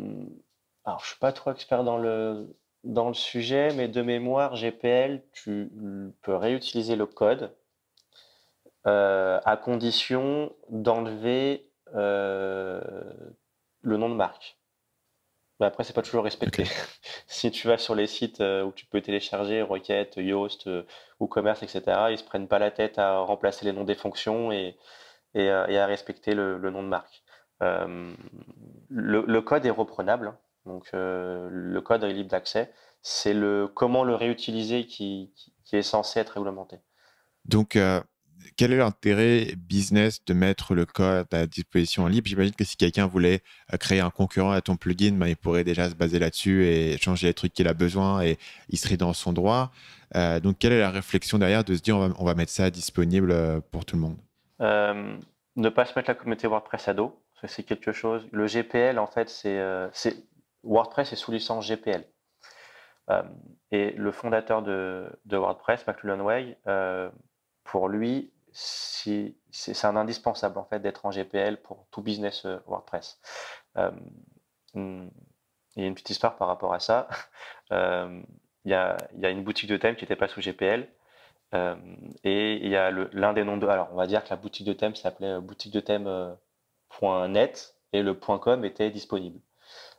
alors, je suis pas trop expert dans le sujet, mais de mémoire, GPL, tu peux réutiliser le code à condition d'enlever le nom de marque. Mais après, c'est pas toujours respecté.
Ok.
Si tu vas sur les sites où tu peux télécharger Rocket, Yoast, WooCommerce, etc., ils se prennent pas la tête à remplacer les noms des fonctions et à respecter le nom de marque. Euh, le code est reprenable, hein. Donc le code est libre d'accès. C'est le comment le réutiliser qui est censé être réglementé.
Donc, quel est l'intérêt business de mettre le code à disposition libre? J'imagine que si quelqu'un voulait créer un concurrent à ton plugin, ben, il pourrait déjà se baser là-dessus et changer les trucs qu'il a besoin et il serait dans son droit. Donc, quelle est la réflexion derrière de se dire on va mettre ça disponible pour tout le monde?
Euh, Ne pas se mettre la communauté WordPress à dos, ça, c'est quelque chose. Le GPL, en fait, WordPress est sous licence GPL. Euh, et le fondateur de WordPress, McLuhan Way, pour lui, c'est un indispensable en fait d'être en GPL pour tout business WordPress. Euh, hum, il y a une petite histoire par rapport à ça. Euh, il y a une boutique de thème qui n'était pas sous GPL. euh, et il y a l'un des noms de. Alors, on va dire que la boutique de thème s'appelait boutique de thème .net et le .com était disponible.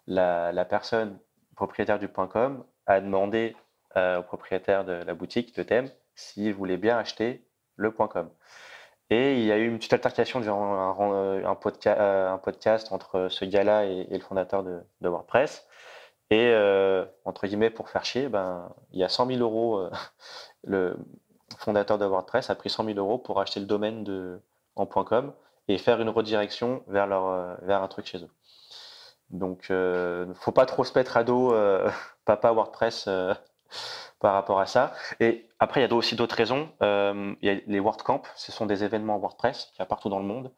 La personne propriétaire du .com a demandé au propriétaire de la boutique de thème s'il voulait bien acheter le .com. Et il y a eu une petite altercation durant un podcast entre ce gars-là et le fondateur de WordPress. Et entre guillemets, pour faire chier, ben, il y a 100 000 euros. Le fondateur de WordPress a pris 100 000 euros pour acheter le domaine en .com et faire une redirection vers un truc chez eux. Donc, faut pas trop se mettre à dos papa WordPress par rapport à ça. Et après, il y a aussi d'autres raisons. Il y a les WordCamp, ce sont des événements WordPress qu'il y a partout dans le monde.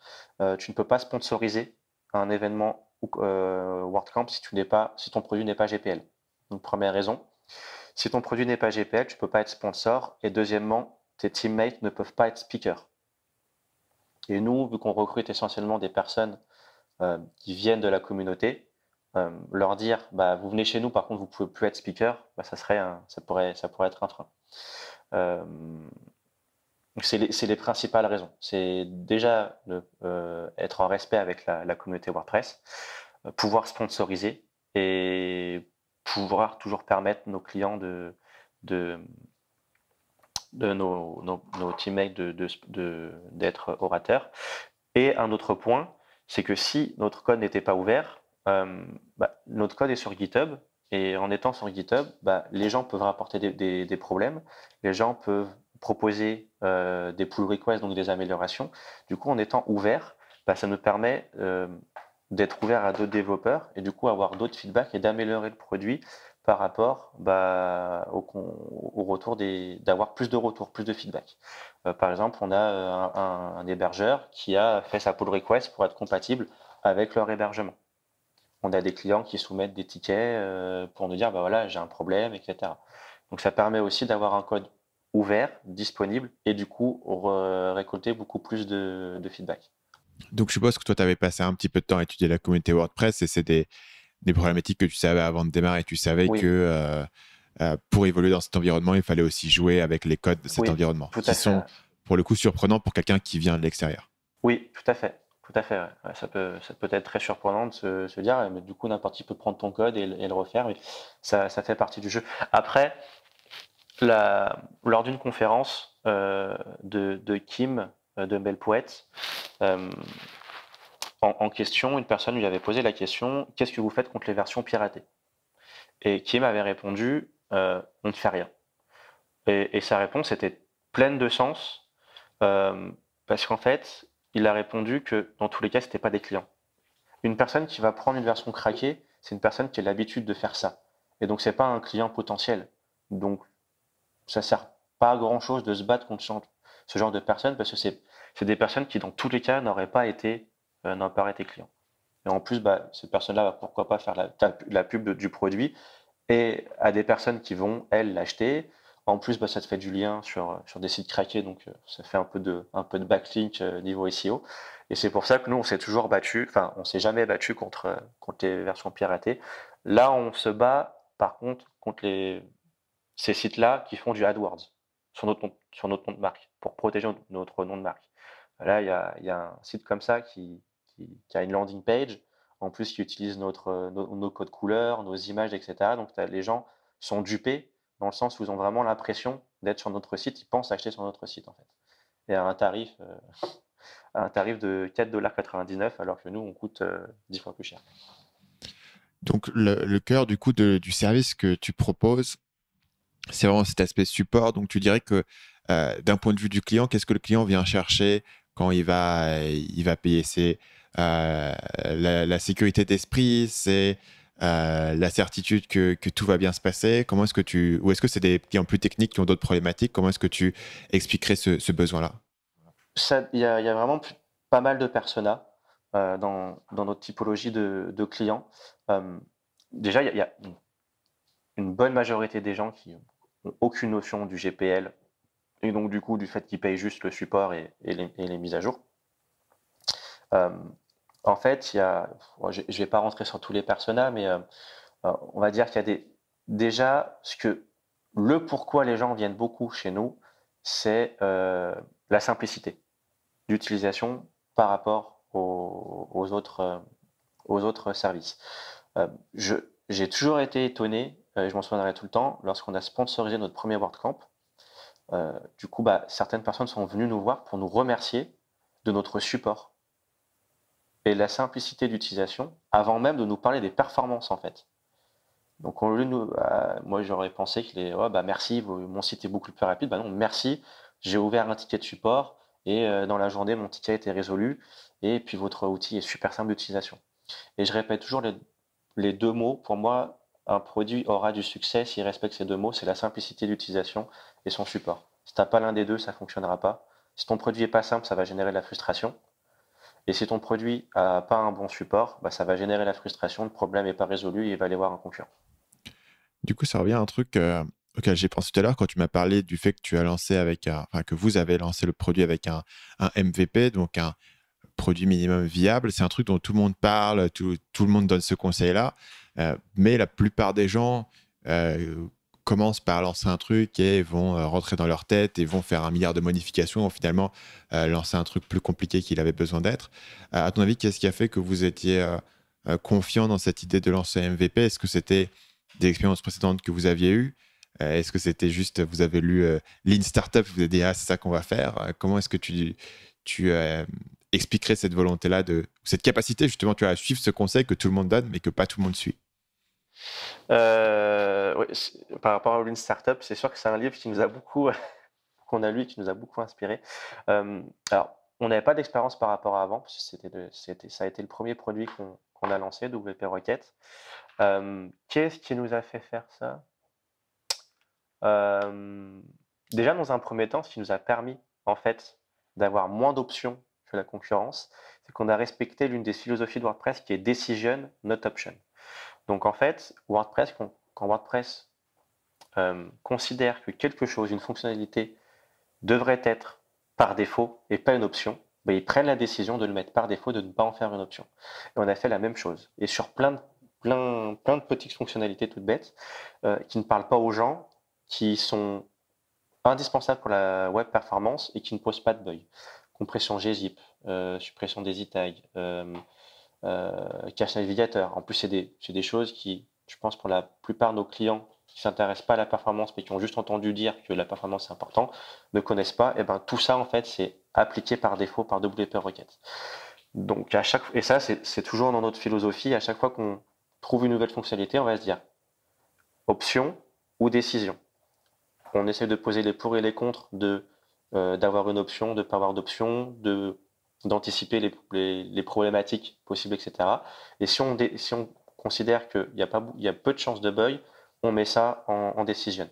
Tu ne peux pas sponsoriser un événement WordCamp si ton produit n'est pas GPL. Donc, première raison. Si ton produit n'est pas GPL, tu ne peux pas être sponsor. Et deuxièmement, tes teammates ne peuvent pas être speakers. Et nous, vu qu'on recrute essentiellement des personnes qui viennent de la communauté, leur dire bah, vous venez chez nous, par contre vous pouvez plus être speaker, bah, ça pourrait être un frein. Euh, c'est les principales raisons. C'est déjà être en respect avec la communauté WordPress, pouvoir sponsoriser et pouvoir toujours permettre nos clients de, de nos teammates d'être orateurs. Et un autre point, c'est que si notre code n'était pas ouvert, notre code est sur GitHub, et en étant sur GitHub, les gens peuvent rapporter des problèmes, les gens peuvent proposer des pull requests, donc des améliorations. Du coup, en étant ouvert, ça nous permet d'être ouvert à d'autres développeurs et du coup avoir d'autres feedbacks et d'améliorer le produit par rapport au retour d'avoir plus de retours, plus de feedback. Par exemple, on a un hébergeur qui a fait sa pull request pour être compatible avec leur hébergement. On a des clients qui soumettent des tickets pour nous dire, bah voilà, j'ai un problème, etc. Donc ça permet aussi d'avoir un code ouvert, disponible, et du coup récolter beaucoup plus de feedback.
Donc, je suppose que toi, tu avais passé un petit peu de temps à étudier la communauté WordPress et c'est des problématiques que tu savais avant de démarrer. Tu savais
Oui,
que pour évoluer dans cet environnement, il fallait aussi jouer avec les codes de cet
oui,
environnement,
tout
qui
à fait.
sont pour le coup surprenants pour quelqu'un qui vient de l'extérieur.
Oui, tout à fait. Tout à fait, ouais. Ouais, ça peut être très surprenant de se dire, mais du coup, n'importe qui peut prendre ton code et le refaire, mais ça fait partie du jeu. Après, lors d'une conférence de Kim, de Belle Poète, euh, en question, une personne lui avait posé la question, qu'est-ce que vous faites contre les versions piratées? Et Kim avait répondu, on ne fait rien. Et sa réponse était pleine de sens, euh, parce qu'en fait, il a répondu que dans tous les cas, c'était pas des clients. Une personne qui va prendre une version craquée, c'est une personne qui a l'habitude de faire ça. Et donc, c'est pas un client potentiel. Donc, ça sert pas à grand chose de se battre contre ce genre de personnes parce que c'est des personnes qui, dans tous les cas, n'auraient pas été clients. Et en plus, bah, ces personnes-là, bah, pourquoi pas faire la pub du produit et à des personnes qui vont, elles, l'acheter. En plus, bah, ça te fait du lien sur des sites craqués, donc ça fait un peu de backlink niveau SEO. Et c'est pour ça que nous, on s'est toujours battu, enfin, on s'est jamais battu contre les versions piratées. Là, on se bat, par contre ces sites-là qui font du AdWords sur notre nom de marque, pour protéger notre nom de marque. Là, il y a un site comme ça qui a une landing page, en plus qui utilise nos codes couleurs, nos images, etc. Donc les gens sont dupés dans le sens où ils ont vraiment l'impression d'être sur notre site, ils pensent acheter sur notre site en fait. Et à un tarif de 4,99 $ alors que nous, on coûte 10 fois plus cher.
Donc, le cœur du coup du service que tu proposes, c'est vraiment cet aspect support. Donc, tu dirais que d'un point de vue du client, qu'est-ce que le client vient chercher quand il va payer? C'est la sécurité d'esprit, c'est la certitude que tout va bien se passer. Ou est-ce que c'est des clients plus techniques qui ont d'autres problématiques? Comment est-ce que tu expliquerais ce besoin-là?
Il y a vraiment pas mal de personas dans notre typologie de clients. Euh, Déjà, il y a une bonne majorité des gens qui n'ont aucune notion du GPL et donc du coup du fait qu'ils payent juste le support et les mises à jour. Euh, En fait, je ne vais pas rentrer sur tous les personas, mais on va dire qu'il y a déjà le pourquoi les gens viennent beaucoup chez nous, c'est la simplicité d'utilisation par rapport aux autres services. Euh, j'ai toujours été étonné, je m'en souviendrai tout le temps, lorsqu'on a sponsorisé notre premier WordCamp. Du coup, bah, certaines personnes sont venues nous voir pour nous remercier de notre support et la simplicité d'utilisation avant même de nous parler des performances en fait. Donc au lieu de moi j'aurais pensé bah merci, mon site est beaucoup plus rapide. Bah non, merci, j'ai ouvert un ticket de support et dans la journée mon ticket a été résolu et puis votre outil est super simple d'utilisation. Et je répète toujours les deux mots. Pour moi, un produit aura du succès s'il respecte ces deux mots, c'est la simplicité d'utilisation et son support. Si tu n'as pas l'un des deux, ça ne fonctionnera pas. Si ton produit n'est pas simple, ça va générer de la frustration. Et si ton produit n'a pas un bon support, bah, ça va générer la frustration, le problème n'est pas résolu et il va aller voir un concurrent.
Du coup, ça revient à un truc auquel j'ai pensé tout à l'heure quand tu m'as parlé du fait que que vous avez lancé le produit avec un MVP, donc un produit minimum viable. C'est un truc dont tout le monde parle, tout le monde donne ce conseil-là, mais la plupart des gens commencent par lancer un truc et vont rentrer dans leur tête et vont faire 1 milliard de modifications, ou finalement lancer un truc plus compliqué qu'il avait besoin d'être. À ton avis, qu'est-ce qui a fait que vous étiez confiant dans cette idée de lancer un MVP? Est-ce que c'était des expériences précédentes que vous aviez eues? Est-ce que c'était juste, vous avez lu Lean Startup, vous avez dit, ah, c'est ça qu'on va faire? Comment est-ce que tu expliquerais cette volonté-là, cette capacité justement, tu vois, à suivre ce conseil que tout le monde donne, mais que pas tout le monde suit?
Oui, par rapport à Lean Startup, c'est sûr que c'est un livre qui nous a beaucoup, qu'on a lu, qui nous a beaucoup inspiré. Alors, on n'avait pas d'expérience par rapport à avant, parce que ça a été le premier produit qu'on a lancé, WP Rocket. Qu'est-ce qui nous a fait faire ça? Euh, Déjà, dans un premier temps, ce qui nous a permis, en fait, d'avoir moins d'options que la concurrence, c'est qu'on a respecté l'une des philosophies de WordPress qui est Decision, not Option. Donc, en fait, quand WordPress considère que quelque chose, une fonctionnalité, devrait être par défaut et pas une option, ben, ils prennent la décision de le mettre par défaut, de ne pas en faire une option. Et on a fait la même chose. Et sur plein de petites fonctionnalités toutes bêtes qui ne parlent pas aux gens, qui sont indispensables pour la web performance et qui ne posent pas de bug. Compression gzip, suppression des e-tags, cache navigateur. En plus, c'est des choses qui, je pense, pour la plupart de nos clients qui ne s'intéressent pas à la performance, mais qui ont juste entendu dire que la performance est important, ne connaissent pas. Et ben tout ça, en fait, c'est appliqué par défaut par WP Rocket. Donc, et ça, c'est toujours dans notre philosophie. À chaque fois qu'on trouve une nouvelle fonctionnalité, on va se dire option ou décision. On essaie de poser les pour et les contre d'avoir une option, de ne pas avoir d'option, de d'anticiper les problématiques possibles, etc. Et si on considère il y a peu de chances de bug, on met ça en decision.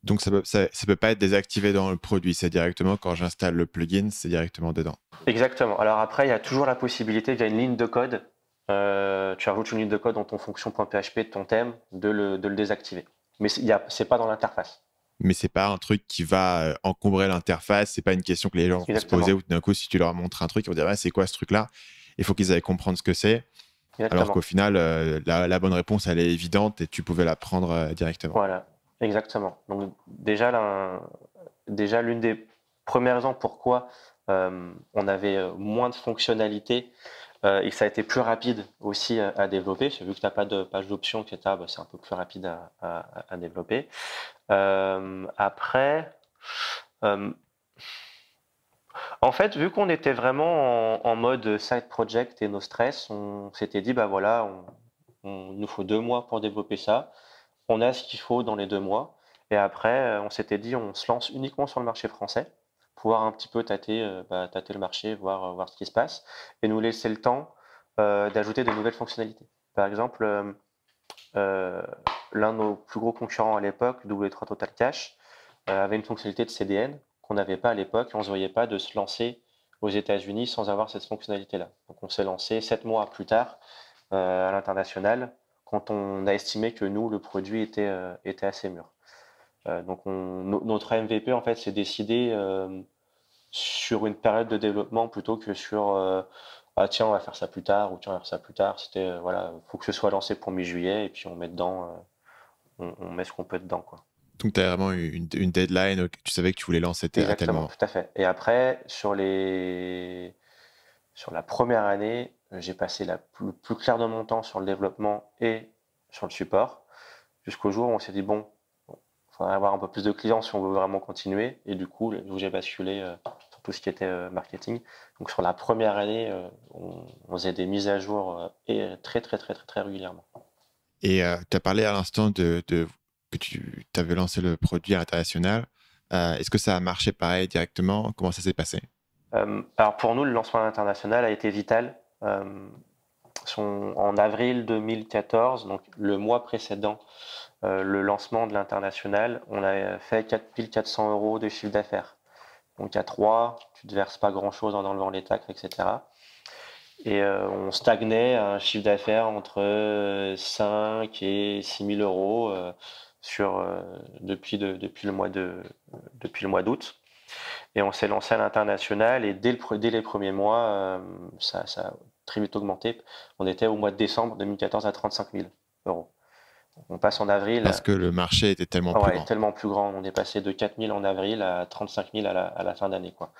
Donc, ça peut pas être désactivé dans le produit. C'est directement quand j'installe le plugin, c'est directement dedans.
Exactement. Alors après, il y a toujours la possibilité via une ligne de code, tu rajoutes une ligne de code dans ton fonction.php de ton thème, de le désactiver. Mais c'est pas dans l'interface.
Mais c'est pas un truc qui va encombrer l'interface. C'est pas une question que les gens vont se
Exactement.
poser ou tout d'un coup, si tu leur montres un truc, ils vont dire, ah, c'est quoi ce truc-là? Il faut qu'ils aillent comprendre ce que c'est. Alors
Exactement.
qu'au final, la bonne réponse, elle est évidente et tu pouvais la prendre directement.
Voilà, exactement. Donc déjà l'une des premières raisons pourquoi on avait moins de fonctionnalités et que ça a été plus rapide aussi à développer, parce que vu que tu n'as pas de page d'options, etc., bah, c'est un peu plus rapide à développer. Après, euh, en fait, vu qu'on était vraiment en mode side project et no stress, on s'était dit, bah voilà, il nous faut 2 mois pour développer ça. On a ce qu'il faut dans les 2 mois. Et après, on s'était dit, on se lance uniquement sur le marché français, pouvoir un petit peu tâter le marché, voir ce qui se passe, et nous laisser le temps d'ajouter de nouvelles fonctionnalités. Par exemple, euh, l'un de nos plus gros concurrents à l'époque, W3 Total Cash, avait une fonctionnalité de CDN qu'on n'avait pas à l'époque, et on ne se voyait pas de se lancer aux États-Unis sans avoir cette fonctionnalité-là. Donc on s'est lancé 7 mois plus tard à l'international, quand on a estimé que nous, le produit était assez mûr. Donc notre MVP, en fait, s'est décidé sur une période de développement plutôt que sur ah tiens, on va faire ça plus tard ou tiens, on va faire ça plus tard. C'était voilà, faut que ce soit lancé pour mi-juillet et puis on met dedans, on met ce qu'on peut dedans, quoi.
Donc, tu as vraiment une deadline. Tu savais que tu voulais lancer à tel
Exactement,
moment.
tout à fait. Et après, sur la première année, j'ai passé le plus clair de mon temps sur le développement et sur le support, jusqu'au jour où on s'est dit, bon, il faudrait avoir un peu plus de clients si on veut vraiment continuer. Et du coup, où j'ai basculé sur tout ce qui était marketing. Donc sur la première année, on faisait des mises à jour et très, très, très, très, très régulièrement.
Et tu as parlé à l'instant que tu avais lancé le produit à l'international. Est-ce que ça a marché pareil directement? Comment ça s'est passé?
Alors pour nous, le lancement international a été vital. En avril 2014, donc le mois précédent, le lancement de l'international, on a fait 4 400 € de chiffre d'affaires. Donc à 3, tu ne te verses pas grand-chose en enlevant les taxes, etc. Et on stagnait à un chiffre d'affaires entre 5 et 6 000 euros depuis le mois d'août. Et on s'est lancé à l'international et dès les premiers mois, ça a très vite augmenté. On était au mois de décembre 2014 à 35 000 euros. On passe en avril.
Parce que le marché était tellement plus grand.
Tellement plus grand. On est passé de 4 000 en avril à 35 000 à la fin d'année, quoi.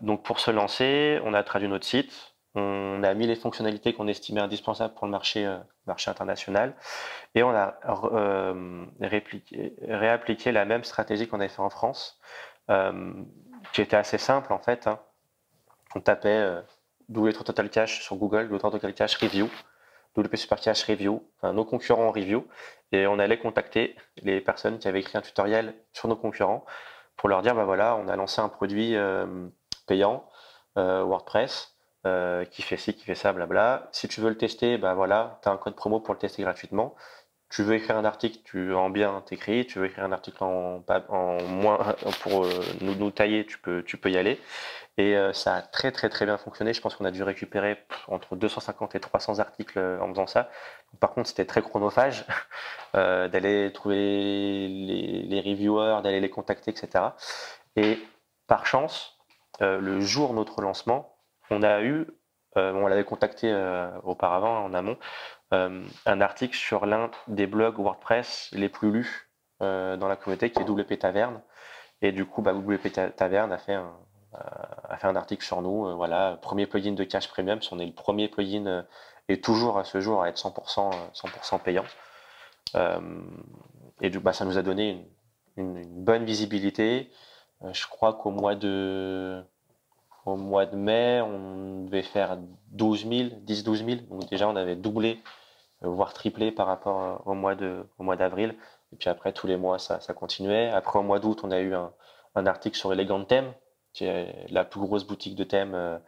Donc pour se lancer, on a traduit notre site. On a mis les fonctionnalités qu'on estimait indispensables pour le marché international et on a réappliqué la même stratégie qu'on avait fait en France, qui était assez simple en fait, hein. On tapait W3 Total Cash sur Google, W3 Total Cash Review, WP Super Cash Review, enfin, nos concurrents en review, et on allait contacter les personnes qui avaient écrit un tutoriel sur nos concurrents pour leur dire, bah voilà, on a lancé un produit payant, WordPress, qui fait ci, qui fait ça, blabla. Si tu veux le tester, bah voilà, tu as un code promo pour le tester gratuitement. Tu veux écrire un article, en bien t'écris. Tu veux écrire un article en moins pour nous tailler, tu peux y aller. Et ça a très très très bien fonctionné. Je pense qu'on a dû récupérer entre 250 et 300 articles en faisant ça. Par contre, c'était très chronophage d'aller trouver les reviewers, d'aller les contacter, etc. Et par chance, le jour de notre lancement, on l'avait contacté auparavant en amont, un article sur l'un des blogs WordPress les plus lus dans la communauté, qui est WP Taverne. Et du coup, WP Taverne a fait un article sur nous. Voilà, premier plugin de Cache Premium. On est le premier plugin et toujours à ce jour à être 100% payant. Et ça nous a donné une bonne visibilité. Je crois qu'au mois de mai, on devait faire 12 000, 10-12 000. Donc déjà, on avait doublé, voire triplé par rapport au mois d'avril. Et puis après, tous les mois, ça continuait. Après, au mois d'août, on a eu un article sur Elegant Theme, qui est la plus grosse boutique de thèmes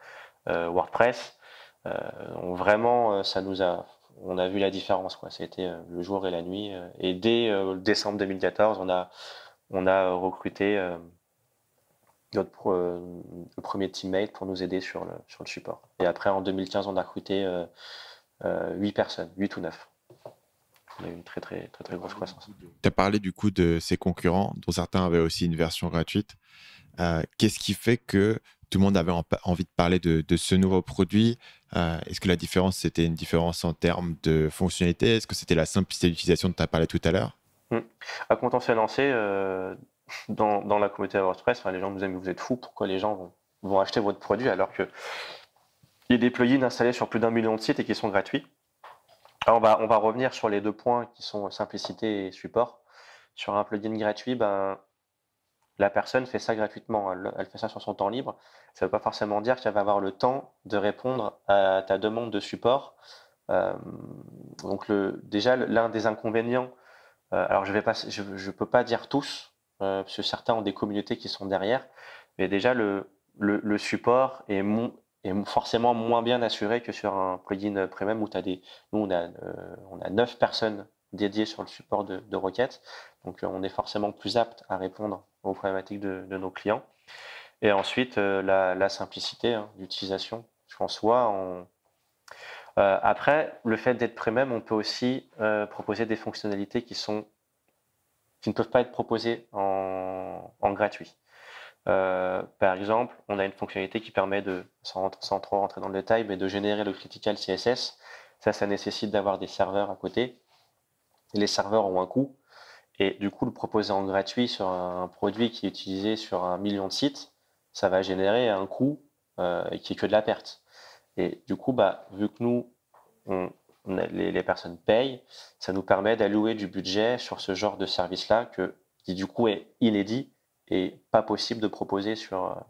WordPress. Vraiment, on a vu la différence, quoi. C'était le jour et la nuit. Et dès décembre 2014, on a recruté le premier teammate pour nous aider sur le support. Et après, en 2015, on a recruté 8 personnes, 8 ou 9. On a eu une très grosse croissance.
Tu as parlé du coup de ses concurrents, dont certains avaient aussi une version gratuite. Qu'est-ce qui fait que tout le monde avait envie de parler de ce nouveau produit? Est-ce que la différence, c'était une différence en termes de fonctionnalité? Est-ce que c'était la simplicité d'utilisation dont tu as parlé tout à l'heure?
Quand on s'est lancé dans la communauté WordPress, les gens nous disent « mais vous êtes fous, pourquoi les gens vont acheter votre produit alors qu'il y a des plugins installés sur plus d'1 million de sites et qui sont gratuits ?» Alors on va revenir sur les 2 points qui sont simplicité et support. Sur un plugin gratuit, la personne fait ça gratuitement, elle fait ça sur son temps libre. Ça ne veut pas forcément dire qu'elle va avoir le temps de répondre à ta demande de support. Donc déjà, l'un des inconvénients, alors je peux pas dire tous, parce que certains ont des communautés qui sont derrière, mais déjà le support est forcément moins bien assuré que sur un plugin premium où nous on a 9 personnes dédiées sur le support de Rocket, donc on est forcément plus apte à répondre aux problématiques de nos clients. Et ensuite la simplicité d'utilisation. En soi, après, le fait d'être premium, on peut aussi proposer des fonctionnalités qui ne peuvent pas être proposées en gratuit. Par exemple, on a une fonctionnalité qui permet sans trop rentrer dans le détail, mais de générer le critical CSS. Ça nécessite d'avoir des serveurs à côté. Et les serveurs ont un coût. Et du coup, le proposer en gratuit sur un produit qui est utilisé sur 1 million de sites, ça va générer un coût qui est que de la perte. Et du coup, vu que nous, les personnes payent, ça nous permet d'allouer du budget sur ce genre de service-là qui du coup est inédit et pas possible de proposer sur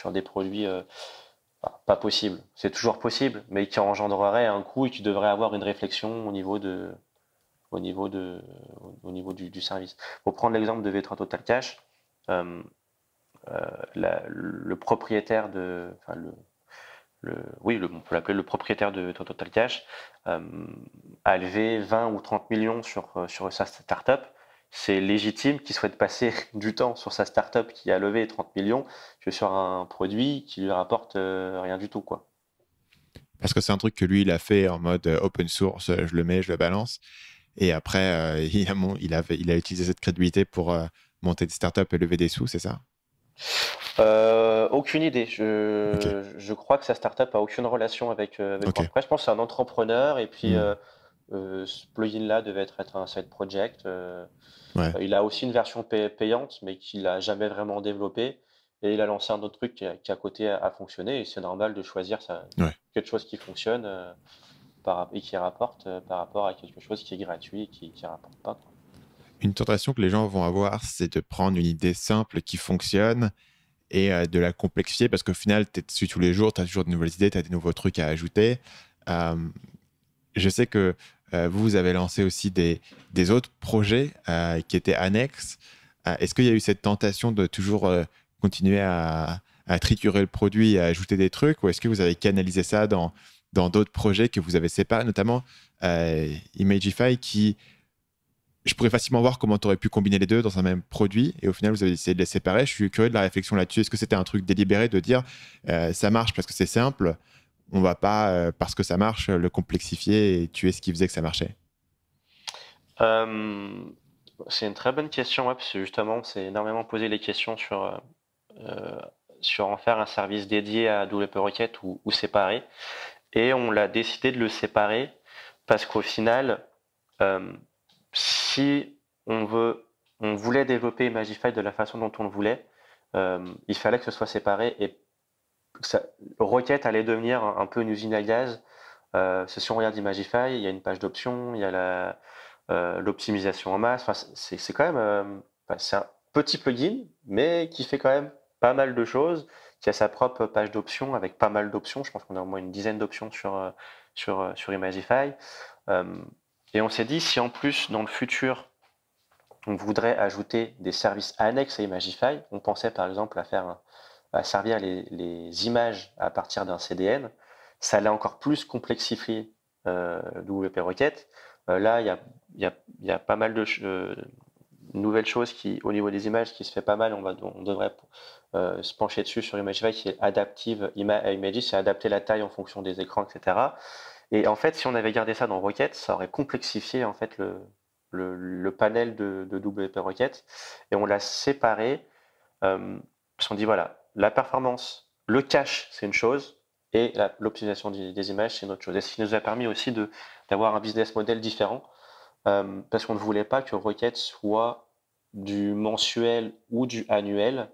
des produits pas possible. C'est toujours possible, mais qui engendrerait un coût et qui devrait avoir une réflexion au niveau du service. Pour prendre l'exemple de V3 Total Cash, le propriétaire on peut l'appeler le propriétaire de Total Cash, a levé 20 ou 30 millions sur sa startup. C'est légitime qu'il souhaite passer du temps sur sa startup qui a levé 30 millions que sur un produit qui lui rapporte rien du tout, quoi.
Parce que c'est un truc que lui, il a fait en mode open source, je le mets, je le balance. Et après, il a utilisé cette crédibilité pour monter des startups et lever des sous, c'est ça?
Aucune idée.
Okay.
Je crois que sa startup a aucune relation avec
Okay.
WordPress. Je pense que c'est un entrepreneur et puis ce plugin-là devait être un side project.
Ouais.
Il a aussi une version payante, mais qu'il n'a jamais vraiment développée. Et il a lancé un autre truc qui à côté a fonctionné. Et c'est normal de choisir
Ouais.
quelque chose qui fonctionne et qui rapporte par rapport à quelque chose qui est gratuit et qui rapporte pas, quoi.
Une tentation que les gens vont avoir, c'est de prendre une idée simple qui fonctionne et de la complexifier parce qu'au final, tu es dessus tous les jours, tu as toujours de nouvelles idées, tu as des nouveaux trucs à ajouter. Je sais que vous avez lancé aussi des autres projets qui étaient annexes. Est-ce qu'il y a eu cette tentation de toujours continuer à triturer le produit et à ajouter des trucs, ou est-ce que vous avez canalisé ça dans d'autres projets que vous avez séparés, notamment Imagify, qui, je pourrais facilement voir comment tu aurais pu combiner les deux dans un même produit, et au final, vous avez essayé de les séparer. Je suis curieux de la réflexion là-dessus. Est-ce que c'était un truc délibéré de dire ça marche parce que c'est simple, on va pas, parce que ça marche, le complexifier et tuer ce qui faisait que ça marchait?
C'est une très bonne question, ouais, parce que justement, on s'est énormément posé les questions sur en faire un service dédié à WP Rocket ou séparé. Et on l'a décidé de le séparer parce qu'au final, si on voulait développer Imagify de la façon dont on le voulait, il fallait que ce soit séparé et Rocket allait devenir un peu une usine à gaz. Si on regarde Imagify, il y a une page d'options, il y a l'optimisation en masse. Enfin, c'est quand même c'est un petit plugin, mais qui fait quand même pas mal de choses, qui a sa propre page d'options avec pas mal d'options. Je pense qu'on a au moins une dizaine d'options sur Imagify. Et on s'est dit, si en plus, dans le futur, on voudrait ajouter des services annexes à Imagify, on pensait par exemple à faire à servir les images à partir d'un CDN, ça l'a encore plus complexifié WP Rocket. Là, il y a pas mal de nouvelles choses qui, au niveau des images, qui se fait pas mal. On devrait se pencher dessus sur Imagify, qui est adaptive à Imagy, c'est adapter la taille en fonction des écrans, etc. Et en fait, si on avait gardé ça dans Rocket, ça aurait complexifié en fait le panel de WP Rocket, et on l'a séparé parce qu'on dit voilà, la performance, le cache, c'est une chose, et l'optimisation des images, c'est une autre chose. Et ce qui nous a permis aussi d'avoir un business model différent, parce qu'on ne voulait pas que Rocket soit du mensuel ou du annuel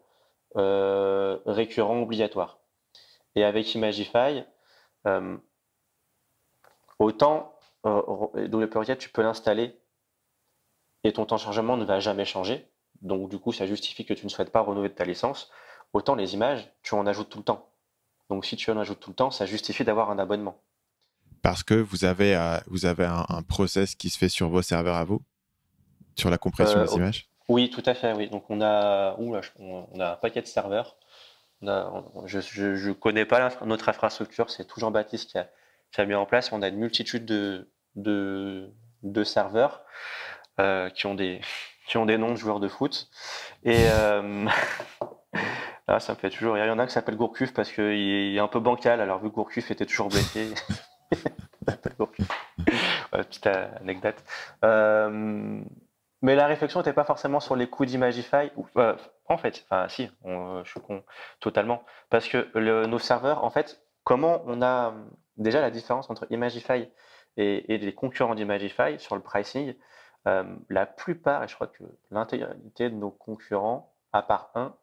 récurrent obligatoire. Et avec Imagify, autant WP Rocket, tu peux l'installer et ton temps de chargement ne va jamais changer. Donc du coup, ça justifie que tu ne souhaites pas renouveler ta licence. Autant les images, tu en ajoutes tout le temps. Donc si tu en ajoutes tout le temps, ça justifie d'avoir un abonnement.
Parce que vous avez un process qui se fait sur vos serveurs à vous, sur la compression des images?
Oui, tout à fait, oui. Donc on a un paquet de serveurs. Je connais pas notre infrastructure, c'est tout Jean-Baptiste qui a mis en place. On a une multitude de serveurs qui ont des noms de joueurs de foot. Et là, ça me fait toujours rire. Il y en a un qui s'appelle Gourcuff parce qu'il est un peu bancal, alors vu que Gourcuff était toujours blessé. Il s'appelle Gourcuff. Ouais, petite anecdote. Mais la réflexion n'était pas forcément sur les coûts d'Imagify. En fait, enfin, si, je suis con totalement. Parce que nos serveurs, en fait, comment on a déjà la différence entre Imagify et les concurrents d'Imagify sur le pricing, la plupart, et je crois que l'intégralité de nos concurrents, à part un,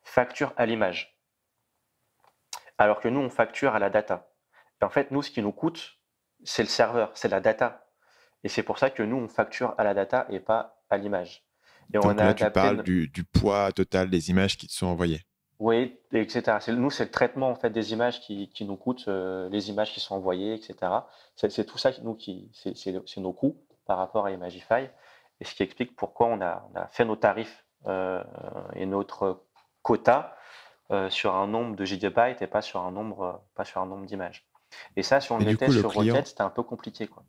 facturent à l'image. Alors que nous, on facture à la data. Et en fait, nous, ce qui nous coûte, c'est le serveur, c'est la data. Et c'est pour ça que nous, on facture à la data et pas à l'image. Et on
Donc
a
là, tu
adapté.
parles du poids total des images qui te sont envoyées.
Oui, etc. Nous, c'est le traitement en fait des images qui nous coûtent, les images qui sont envoyées, etc. C'est tout ça c'est nos coûts par rapport à Imagify. Et ce qui explique pourquoi on a fait nos tarifs et notre quota sur un nombre de gigabytes et pas sur un nombre d'images. Et ça, si on le
Et du
mettait
coup, le
sur
client,
Rocket, c'était un peu compliqué, quoi.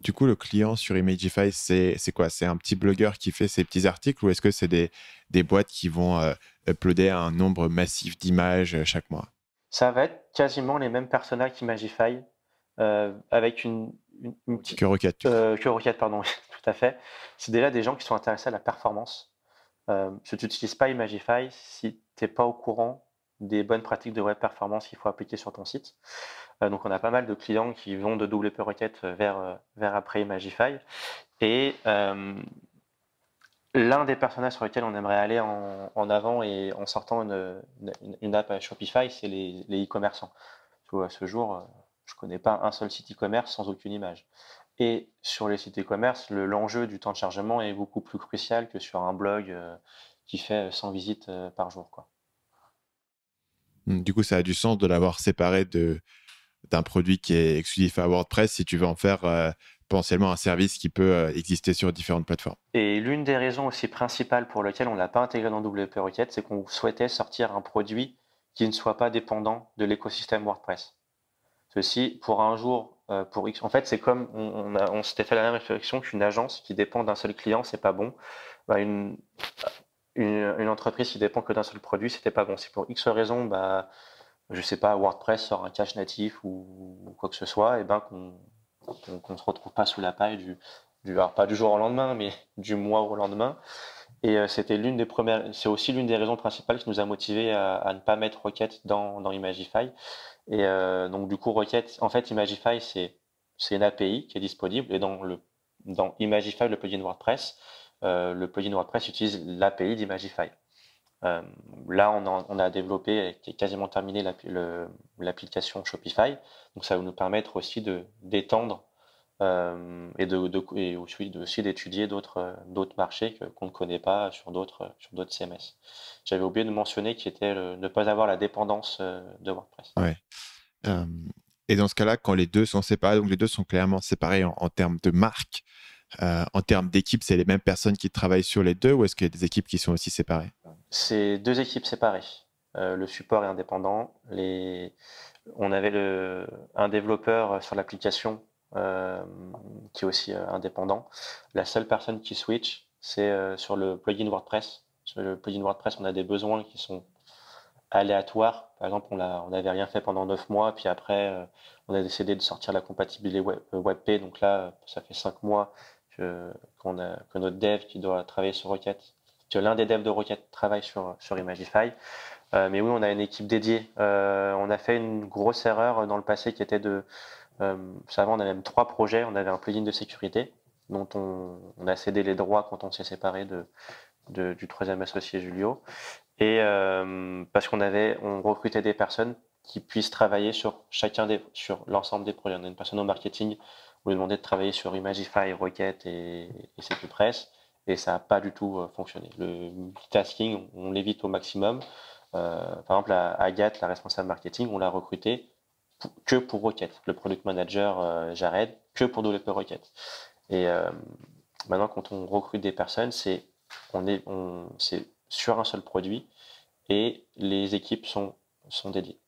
du coup, le client sur Imagify, c'est quoi? C'est un petit blogueur qui fait ses petits articles ou est-ce que c'est des boîtes qui vont uploader un nombre massif d'images chaque mois?
Ça va être quasiment les mêmes personas qu'Imagify, avec une petite
Que Rocket, tu veux dire.
que Rocket, pardon, oui, tout à fait. C'est déjà des gens qui sont intéressés à la performance. Si tu n'utilises pas Imagify, si tu n'es pas au courant des bonnes pratiques de web performance qu'il faut appliquer sur ton site. Donc on a pas mal de clients qui vont de WP Rocket vers après Imagify. Et l'un des personnages sur lesquels on aimerait aller en avant et en sortant une app à Shopify, c'est les e-commerçants. Tu vois, à ce jour, je connais pas un seul site e-commerce sans aucune image. Et sur les sites e-commerce, l'enjeu du temps de chargement est beaucoup plus crucial que sur un blog qui fait 100 visites par jour, quoi.
Du coup, ça a du sens de l'avoir séparé d'un produit qui est exclusif à WordPress si tu veux en faire potentiellement un service qui peut exister sur différentes plateformes.
Et l'une des raisons aussi principales pour lesquelles on ne l'a pas intégré dans WP Rocket, c'est qu'on souhaitait sortir un produit qui ne soit pas dépendant de l'écosystème WordPress. Ceci, pour un jour, pour X, en fait, c'est comme on s'était fait la même réflexion qu'une agence qui dépend d'un seul client, c'est pas bon. Bah, une entreprise qui dépend que d'un seul produit, c'était pas bon. Si pour X raisons, bah, je sais pas, WordPress sort un cache natif ou quoi que ce soit, et ben qu'on se retrouve pas sous la paille alors pas du jour au lendemain, mais du mois au lendemain. Et c'est aussi l'une des raisons principales qui nous a motivé à ne pas mettre Rocket dans Imagify. Et donc du coup Rocket, en fait Imagify c'est une API qui est disponible et dans Imagify le plugin WordPress utilise l'API d'Imagify. Là on a développé et quasiment terminé l'application Shopify, donc ça va nous permettre aussi d'étendre et aussi d'étudier d'autres marchés qu'on ne connaît pas sur d'autres CMS. J'avais oublié de mentionner qui était ne pas avoir la dépendance de WordPress.
Ouais. Et dans ce cas-là, quand les deux sont séparés, donc les deux sont clairement séparés en termes de marque, en termes d'équipe, c'est les mêmes personnes qui travaillent sur les deux ou est-ce qu'il y a des équipes qui sont aussi séparées?
C'est deux équipes séparées. le support est indépendant. On avait un développeur sur l'application qui est aussi indépendant. La seule personne qui switch, c'est sur le plugin WordPress. Sur le plugin WordPress, on a des besoins qui sont aléatoires. Par exemple, on n'avait rien fait pendant 9 mois, puis après, on a décidé de sortir la compatibilité WebP. Donc là, ça fait 5 mois que notre dev qui doit travailler sur Rocket, que l'un des devs de Rocket travaille sur Imagify. Mais oui, on a une équipe dédiée. On a fait une grosse erreur dans le passé qui était avant, on avait même 3 projets. On avait un plugin de sécurité dont on a cédé les droits quand on s'est séparé du troisième associé Julio. Et parce on recrutait des personnes qui puissent travailler sur l'ensemble des projets. On a une personne au marketing, on lui demandait de travailler sur Imagify, Rocket et CQPress, et ça n'a pas du tout fonctionné. Le multitasking, on l'évite au maximum. Par exemple, Agathe, la responsable marketing, on l'a recrutée que pour Rocket. Le product manager, Jared, que pour développer Rocket. Et maintenant, quand on recrute des personnes, c'est sur un seul produit et les équipes sont dédiées.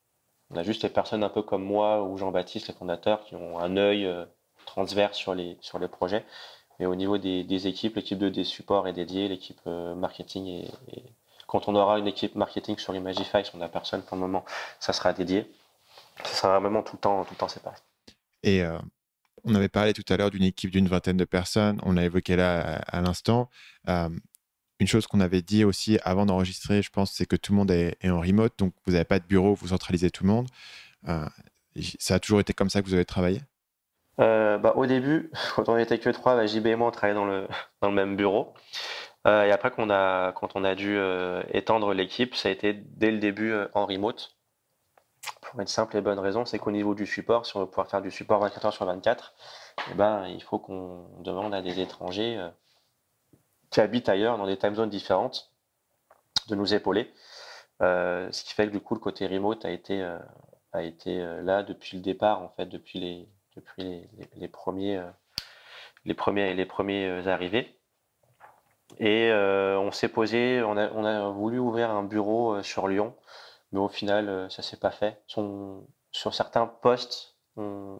On a juste les personnes un peu comme moi ou Jean-Baptiste, les fondateurs, qui ont un œil transverse sur les projets. Mais au niveau des équipes, l'équipe des supports est dédiée, l'équipe marketing quand on aura une équipe marketing sur Imagify, si on n'a personne pour le moment, ça sera dédié. Ça sera vraiment tout le temps séparé.
Et on avait parlé tout à l'heure d'une équipe d'une vingtaine de personnes, on l'a évoqué là à l'instant. Une chose qu'on avait dit aussi avant d'enregistrer, je pense, c'est que tout le monde est en remote, donc vous n'avez pas de bureau, vous centralisez tout le monde. Ça a toujours été comme ça que vous avez travaillé?
Au début, quand on était que 3, JB et moi, on travaillait dans le même bureau. Et après, quand on a dû étendre l'équipe, ça a été dès le début en remote. Pour une simple et bonne raison, c'est qu'au niveau du support, si on veut pouvoir faire du support 24 heures sur 24, il faut qu'on demande à des étrangers qui habitent ailleurs, dans des time zones différentes, de nous épauler. Ce qui fait que du coup, le côté remote a été là depuis le départ, en fait, depuis les premiers arrivés. Et on s'est posé, on a voulu ouvrir un bureau sur Lyon, mais au final, ça s'est pas fait. Sur certains postes, on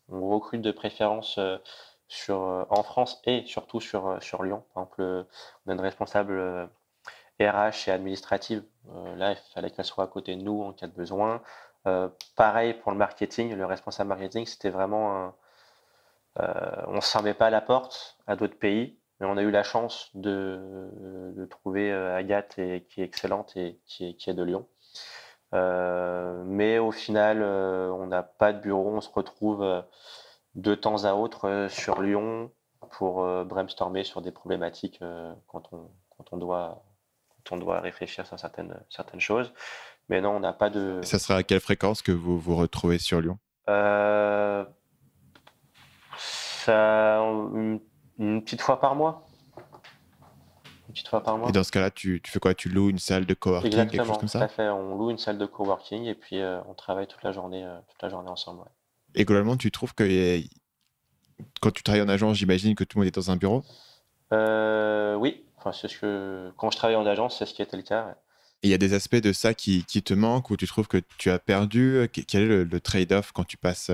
recrute de préférence en France et surtout sur Lyon. Par exemple, on a une responsable RH et administrative. Là, il fallait qu'elle soit à côté de nous en cas de besoin. Pareil pour le marketing, le responsable marketing, c'était vraiment on ne se fermait pas la porte à d'autres pays, mais on a eu la chance de trouver Agathe qui est excellente et qui est de Lyon. Mais au final, on n'a pas de bureau, on se retrouve de temps à autre sur Lyon pour brainstormer sur des problématiques quand on doit réfléchir sur certaines choses. Mais non, on n'a pas de...
Et ça sera à quelle fréquence que vous vous retrouvez sur Lyon?
Une petite fois par mois. Une petite fois par mois.
Et dans ce cas-là, tu fais quoi? Tu loues une salle de coworking, quelque chose
Exactement,
comme
tout à
ça?
fait. On loue une salle de coworking et puis on travaille toute la journée ensemble. Ouais.
Et globalement, tu trouves que quand tu travailles en agence, j'imagine que tout le monde est dans un bureau?
Oui, enfin, quand je travaillais en agence, c'est ce qui était le cas. Ouais.
Et il y a des aspects de ça qui te manquent ou tu trouves que tu as perdu? Quel est le trade-off quand tu passes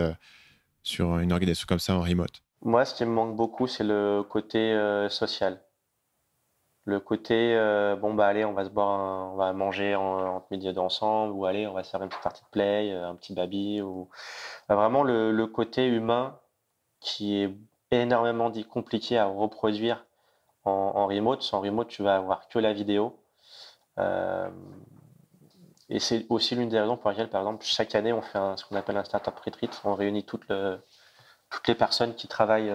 sur une organisation comme ça en remote?
Moi, ce qui me manque beaucoup, c'est le côté social. Le côté, allez, on va on va manger entre midi et deux ensemble, ou allez, on va se faire une petite partie de play, un petit baby, ou vraiment le côté humain qui est énormément compliqué à reproduire en remote. En remote, tu vas avoir que la vidéo. Et c'est aussi l'une des raisons pour lesquelles, par exemple, chaque année, on fait ce qu'on appelle un startup retreat. On réunit toutes les personnes qui travaillent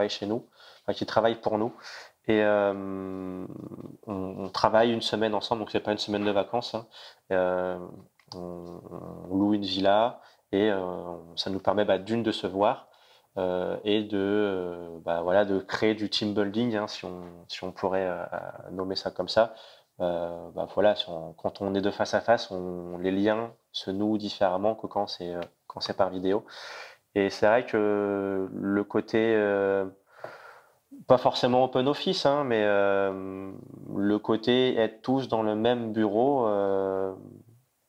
chez nous, enfin, qui travaillent pour nous. Et on travaille une semaine ensemble, donc c'est pas une semaine de vacances. Hein. On loue une villa et ça nous permet d'une de se voir et de créer du team building, hein, si on pourrait nommer ça comme ça. Quand on est de face à face, les liens se nouent différemment que quand c'est par vidéo. Et c'est vrai que le côté pas forcément open office, hein, mais le côté être tous dans le même bureau,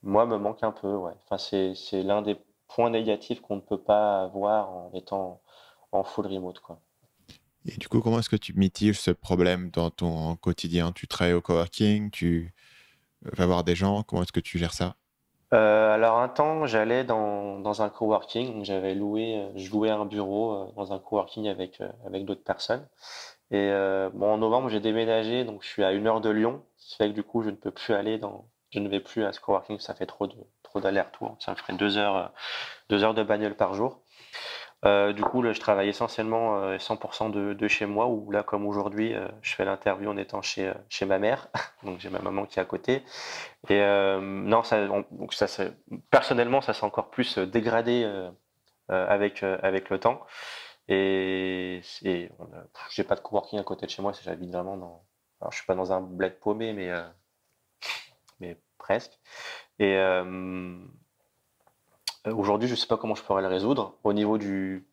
Moi, me manque un peu, ouais. Enfin, c'est l'un des points négatifs qu'on ne peut pas avoir en étant en full remote, quoi.
Et du coup, comment est-ce que tu mitiges ce problème dans ton quotidien? Tu travailles au coworking, tu vas voir des gens, comment est-ce que tu gères ça?
Alors un temps, j'allais dans un coworking, donc je louais un bureau dans un coworking avec d'autres personnes. Et bon, en novembre, j'ai déménagé, donc je suis à 1 heure de Lyon, ce qui fait que du coup, je ne vais plus à ce coworking, ça fait trop d'aller-retour. Ça me ferait 2 heures de bagnole par jour. Du coup, là, je travaille essentiellement 100% de chez moi, ou là, comme aujourd'hui, je fais l'interview en étant chez ma mère, donc j'ai ma maman qui est à côté. Et non, donc personnellement, ça s'est encore plus dégradé avec le temps. J'ai pas de coworking à côté de chez moi, j'habite vraiment alors je suis pas dans un bled paumé, mais presque. Et aujourd'hui, je sais pas comment je pourrais le résoudre au niveau du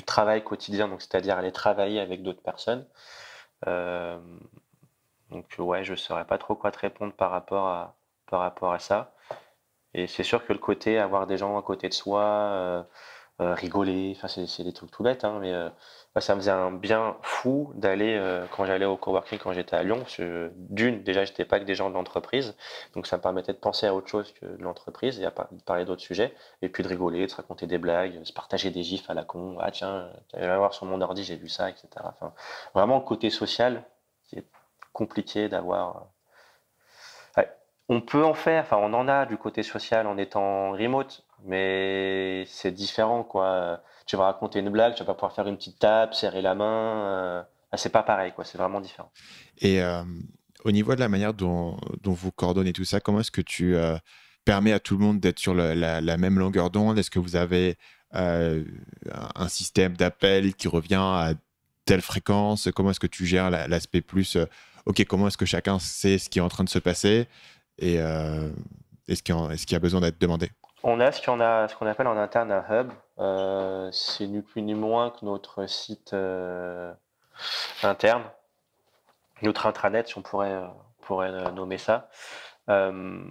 travail quotidien, donc c'est-à-dire aller travailler avec d'autres personnes. Euh, donc ouais, je saurais pas trop quoi te répondre par rapport à ça. Et c'est sûr que le côté avoir des gens à côté de soi, rigoler, enfin c'est des trucs tout bêtes, hein, mais moi, ça me faisait un bien fou d'aller quand j'allais au coworking quand j'étais à Lyon, parce que d'une, déjà j'étais pas que des gens de l'entreprise, donc ça me permettait de penser à autre chose que de l'entreprise et de parler d'autres sujets, et puis de rigoler, de se raconter des blagues, de se partager des gifs à la con, ah tiens, tu vas voir sur mon ordi, j'ai vu ça, etc. Enfin, vraiment le côté social qui est compliqué d'avoir. Ouais. On peut en faire, enfin on en a du côté social en étant remote, mais c'est différent quoi. Tu vas raconter une blague, tu vas pas pouvoir faire une petite tape, serrer la main. C'est pas pareil quoi, c'est vraiment différent.
Et au niveau de la manière dont vous coordonnez tout ça, comment est-ce que tu permets à tout le monde d'être sur la même longueur d'onde? Est-ce que vous avez euh, un système d'appel qui revient à telle fréquence? Comment est-ce que tu gères l'aspect plus, OK, comment est-ce que chacun sait ce qui est en train de se passer et est-ce qu'il y a besoin d'être demandé?
On a ce qu'on appelle en interne un hub. C'est ni plus ni moins que notre site interne, notre intranet, si on pourrait nommer ça. Euh,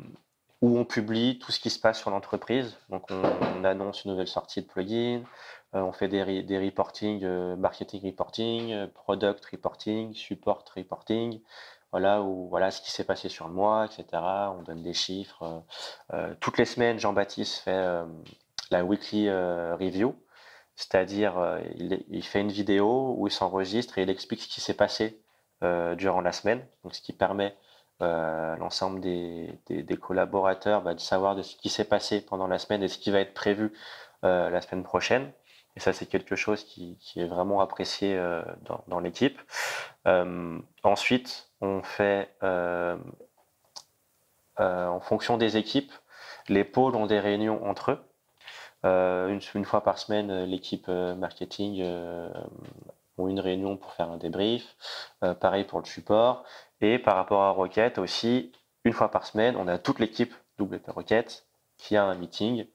où on publie tout ce qui se passe sur l'entreprise. Donc on annonce une nouvelle sortie de plugin, on fait des reporting, marketing reporting, product reporting, support reporting, voilà, où voilà ce qui s'est passé sur le mois, etc. On donne des chiffres. Toutes les semaines, Jean-Baptiste fait la weekly review, c'est-à-dire il fait une vidéo où il s'enregistre et il explique ce qui s'est passé durant la semaine, donc ce qui permet l'ensemble des collaborateurs de savoir de ce qui s'est passé pendant la semaine et ce qui va être prévu la semaine prochaine. Et ça, c'est quelque chose qui est vraiment apprécié dans l'équipe. Ensuite, on fait, en fonction des équipes, les pôles ont des réunions entre eux. Une fois par semaine, l'équipe marketing ont une réunion pour faire un débrief. Pareil pour le support. Et par rapport à Rocket aussi, une fois par semaine, on a toute l'équipe WP Rocket qui a un meeting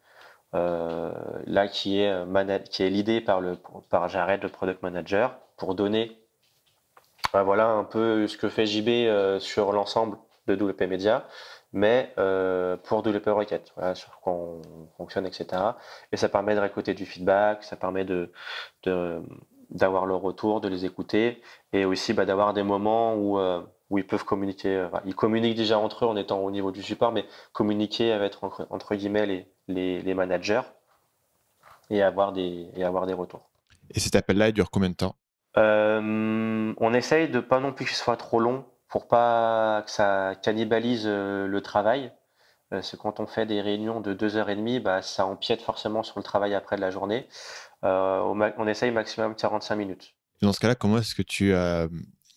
là qui est l'idée par Jared, le product manager, pour donner voilà un peu ce que fait JB sur l'ensemble de WP Media, mais pour WP Rocket, voilà, sur quoi on fonctionne, etc. Et ça permet de récolter du feedback, ça permet de- d'avoir leur retour, de les écouter, et aussi d'avoir des moments où ils peuvent communiquer. Ils communiquent déjà entre eux en étant au niveau du support, mais communiquer avec entre guillemets les managers et avoir des retours.
Et cet appel-là, il dure combien de temps?
On essaye de pas non plus que ce soit trop long pour pas que ça cannibalise le travail. C'est quand on fait des réunions de 2 heures et demie, ça empiète forcément sur le travail après de la journée. On essaye maximum 45 minutes.
Dans ce cas-là, comment est-ce que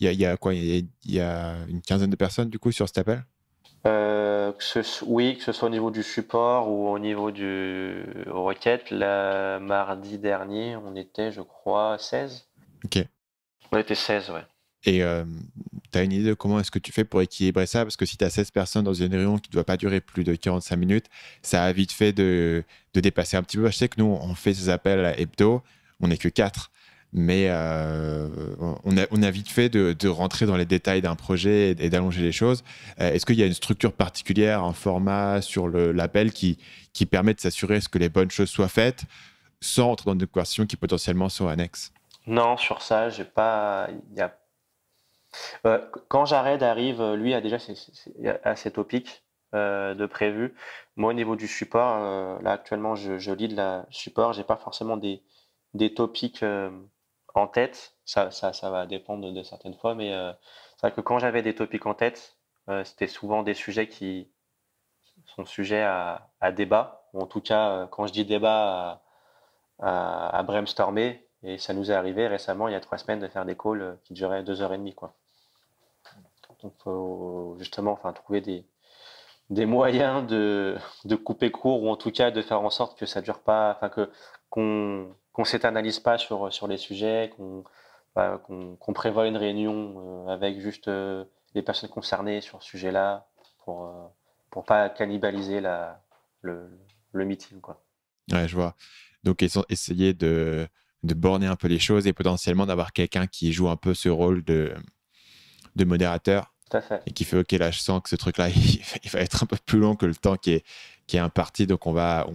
il y a quoi? Il y a une quinzaine de personnes, du coup, sur cet appel?
Oui, que ce soit au niveau du support ou au niveau du requête. Le mardi dernier, on était, je crois, 16.
OK.
On était 16, ouais.
Et tu as une idée de comment est-ce que tu fais pour équilibrer ça? Parce que si tu as 16 personnes dans une réunion qui ne doit pas durer plus de 45 minutes, ça a vite fait de dépasser un petit peu. Je sais que nous, on fait ces appels à hebdo, on n'est que 4, mais on a vite fait de rentrer dans les détails d'un projet et d'allonger les choses. Est-ce qu'il y a une structure particulière, un format sur l'appel qui permet de s'assurer que les bonnes choses soient faites sans entrer dans des conversations qui potentiellement sont annexes?
Non, sur ça, j'ai pas. Quand Jared arrive, lui a déjà ses topics de prévu. Moi, au niveau du support, là actuellement, je lead la support. J'ai pas forcément des topics en tête. Ça va dépendre de certaines fois, mais c'est vrai que quand j'avais des topics en tête, c'était souvent des sujets qui sont sujets à débat, ou en tout cas, quand je dis débat, à brainstormer. Et ça nous est arrivé récemment, il y a 3 semaines, de faire des calls qui duraient 2 heures et demie, quoi. Donc, faut justement, enfin, trouver des moyens de couper court, ou en tout cas de faire en sorte que ça dure pas, enfin qu'on s'éternalise pas sur les sujets, qu'on prévoit une réunion avec juste les personnes concernées sur ce sujet-là pour pas cannibaliser le, le meeting, quoi.
Ouais, je vois. Donc, essayer de borner un peu les choses et potentiellement d'avoir quelqu'un qui joue un peu ce rôle de modérateur
Tout à fait.
et qui fait OK, là, je sens que ce truc-là, il va être un peu plus long que le temps qui est imparti. Donc, quand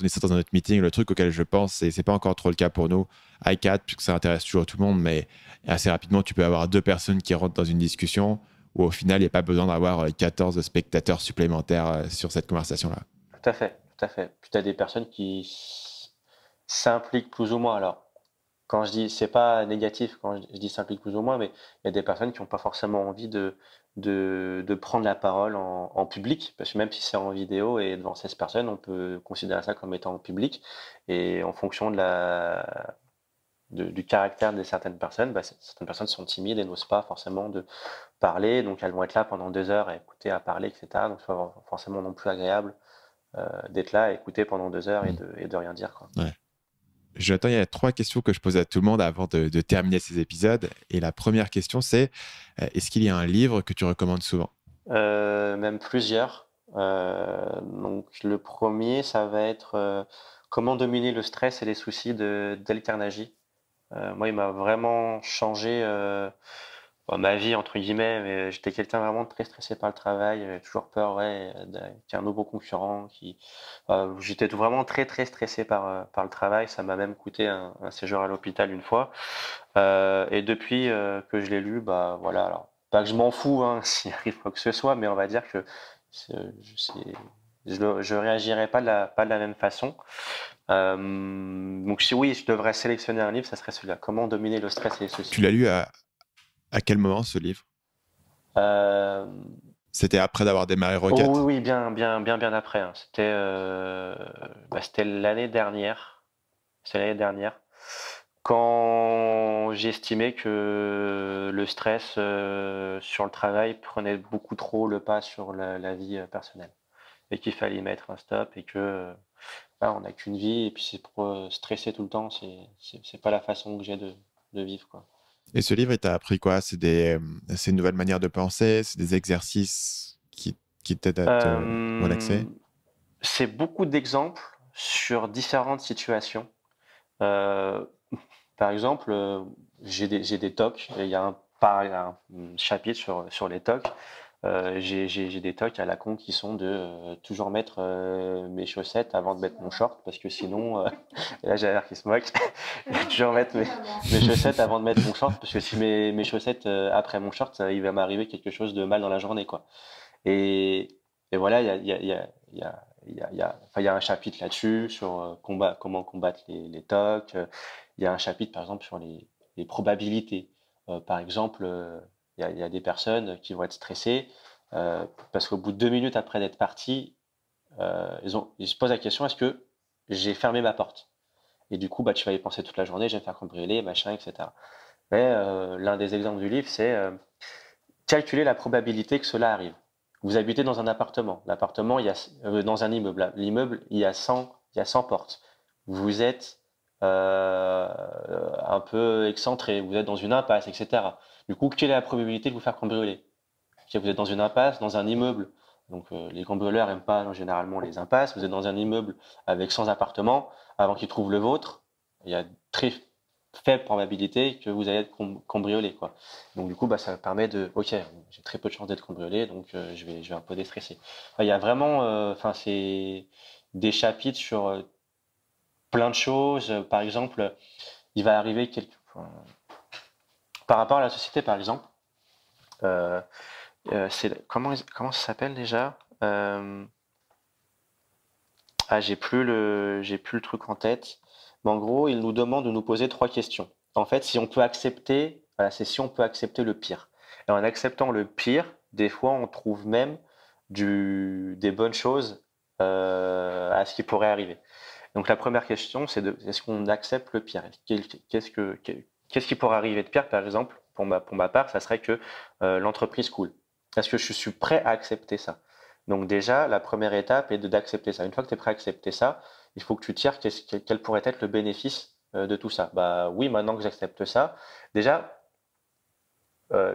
on est sorti dans notre meeting, le truc auquel je pense, c'est pas encore trop le cas pour nous, iCat, puisque ça intéresse toujours tout le monde, mais assez rapidement, tu peux avoir 2 personnes qui rentrent dans une discussion où au final, il n'y a pas besoin d'avoir 14 spectateurs supplémentaires sur cette conversation-là.
Tout à fait, tout à fait. Puis tu as des personnes qui s'impliquent plus ou moins. Alors, quand je dis, c'est pas négatif quand je dis s'impliquent plus ou moins, mais il y a des personnes qui n'ont pas forcément envie de prendre la parole en public, parce que même si c'est en vidéo et devant 16 personnes, on peut considérer ça comme étant en public. Et en fonction du caractère de certaines personnes, bah, certaines personnes sont timides et n'osent pas forcément de parler, donc elles vont être là pendant 2 heures à écouter, à parler, etc. Donc c'est pas forcément non plus agréable d'être là, à écouter pendant 2 heures et de rien dire, quoi.
Ouais. Jonathan, il y a 3 questions que je pose à tout le monde avant de terminer ces épisodes. Et la première question, c'est est-ce qu'il y a un livre que tu recommandes souvent?
Même plusieurs. Donc le premier, ça va être Comment dominer le stress et les soucis de Dale Carnegie. Moi, il m'a vraiment changé ma vie, entre guillemets. Mais j'étais quelqu'un vraiment très stressé par le travail, j'avais toujours peur, ouais, qu'il y ait un nouveau concurrent. J'étais vraiment très très stressé par le travail. Ça m'a même coûté un séjour à l'hôpital une fois. Et depuis que je l'ai lu, bah voilà. Alors, pas que je m'en fous, hein, s'il arrive quoi que ce soit, mais on va dire que c'est- je, c'est- je réagirais pas de la même façon. Donc si oui, je devrais sélectionner un livre, ça serait celui-là. Comment dominer le stress et les
Tu
soucis.
l'as lu à quel moment, ce livre?
Euh,
C'était après d'avoir démarré
oh oui,
Rocket?
oui, bien après, hein. C'était l'année dernière. C'était l'année dernière. Quand j'ai estimé que le stress sur le travail prenait beaucoup trop le pas sur la vie personnelle et qu'il fallait y mettre un stop et que on n'a qu'une vie et puis c'est pour stresser tout le temps, c'est pas la façon que j'ai de vivre, quoi.
Et ce livre, il t'a appris quoi? C'est une nouvelle manière de penser? C'est des exercices qui t'aident à te
Euh,
relaxer?
c'est beaucoup d'exemples sur différentes situations. Euh, Par exemple, j'ai des TOC, et il y a un chapitre sur les TOC. J'ai des TOC à la con qui sont de toujours mettre mes chaussettes avant de mettre mon short, parce que sinon, et là j'ai l'air qui se moque, toujours mettre mes chaussettes avant de mettre mon short, parce que si mes chaussettes après mon short, il va m'arriver quelque chose de mal dans la journée, quoi. Et, et voilà, enfin, il y a un chapitre là-dessus sur comment combattre les TOC. Il y a un chapitre, par exemple, sur les probabilités. Par exemple, il y a des personnes qui vont être stressées parce qu'au bout de 2 minutes après d'être partis, ils se posent la question, est-ce que j'ai fermé ma porte? Et du coup, bah, tu vas y penser toute la journée, je vais me faire cambrioler, machin, etc. Mais l'un des exemples du livre, c'est calculer la probabilité que cela arrive. Vous habitez dans un appartement. L'appartement, dans un immeuble. L'immeuble, il y a 100 portes. Vous êtes un peu excentré, vous êtes dans une impasse, etc. Du coup, quelle est la probabilité de vous faire cambrioler? Si vous êtes dans une impasse, dans un immeuble. Donc, les cambrioleurs n'aiment pas généralement les impasses. Vous êtes dans un immeuble avec 100 appartements. Avant qu'ils trouvent le vôtre, il y a très faible probabilité que vous allez être cambriolé, quoi. Donc du coup, ça me permet de, ok, j'ai très peu de chances d'être cambriolé, donc je vais un peu déstresser. Enfin, il y a vraiment, enfin c'est des chapitres sur plein de choses. Par exemple, il va arriver enfin, par rapport à la société, par exemple, euh, comment ça s'appelle déjà? J'ai plus le truc en tête. Mais en gros, il nous demande de nous poser trois questions. En fait, si on peut accepter, voilà, c'est si on peut accepter le pire. Et en acceptant le pire, des fois, on trouve même des bonnes choses à ce qui pourrait arriver. Donc la première question, est-ce qu'on accepte le pire? Qu'est-ce qui pourrait arriver de pire, par exemple, pour ma part, ça serait que l'entreprise coule. Est-ce que je suis prêt à accepter ça? Donc déjà, la première étape est d'accepter ça. Une fois que tu es prêt à accepter ça, il faut que tu tires quel pourrait être le bénéfice de tout ça. Bah oui, maintenant que j'accepte ça, déjà,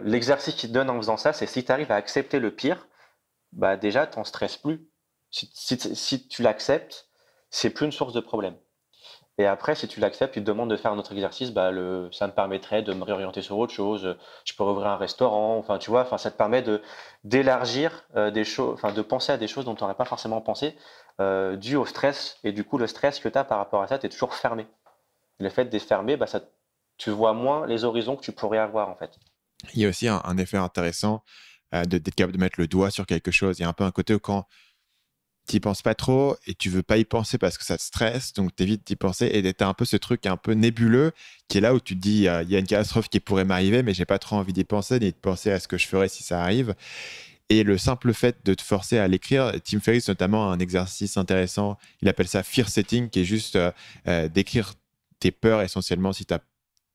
l'exercice qui te donne en faisant ça, c'est si tu arrives à accepter le pire, bah déjà, t'en stresses plus. Si tu l'acceptes, c'est plus une source de problème. Et après, si tu l'acceptes, tu te demandes de faire un autre exercice, ça me permettrait de me réorienter sur autre chose. Je peux ouvrir un restaurant, enfin, tu vois, enfin, ça te permet d'élargir des choses, enfin, de penser à des choses dont tu n'aurais pas forcément pensé, dû au stress. Et du coup, le stress que tu as par rapport à ça, tu es toujours fermé. Le fait d'être fermé, tu vois moins les horizons que tu pourrais avoir, en fait.
Il y a aussi un effet intéressant d'être capable de mettre le doigt sur quelque chose. Il y a un peu un côté où quand tu n'y penses pas trop et tu veux pas y penser parce que ça te stresse, donc tu évites d'y penser et tu as un peu ce truc un peu nébuleux qui est là où tu te dis il y a une catastrophe qui pourrait m'arriver, mais j'ai pas trop envie d'y penser ni de penser à ce que je ferais si ça arrive. Et le simple fait de te forcer à l'écrire, Tim Ferriss notamment a un exercice intéressant, il appelle ça fear setting, qui est juste d'écrire tes peurs essentiellement si tu as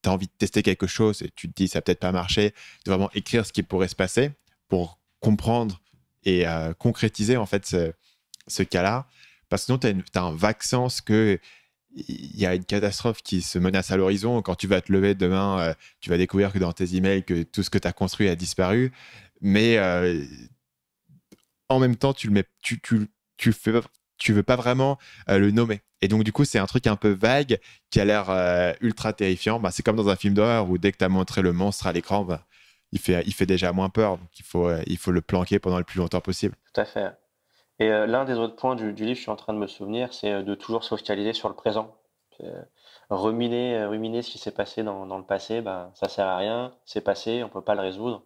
envie de tester quelque chose et tu te dis ça va peut-être pas marcher, de vraiment écrire ce qui pourrait se passer pour comprendre et concrétiser en fait ce cas-là. Parce que sinon, tu as un vague sens que il y a une catastrophe qui se menace à l'horizon. Quand tu vas te lever demain, tu vas découvrir que dans tes emails, que tout ce que tu as construit a disparu. Mais en même temps, tu veux pas vraiment le nommer. Et donc, du coup, c'est un truc un peu vague qui a l'air ultra terrifiant. C'est comme dans un film d'horreur où dès que tu as montré le monstre à l'écran, il fait déjà moins peur. Donc, il faut le planquer pendant le plus longtemps possible.
Tout à fait. Et l'un des autres points du livre, je suis en train de me souvenir, c'est de toujours se focaliser sur le présent. Ruminer ce qui s'est passé dans le passé, ça sert à rien, c'est passé, on peut pas le résoudre.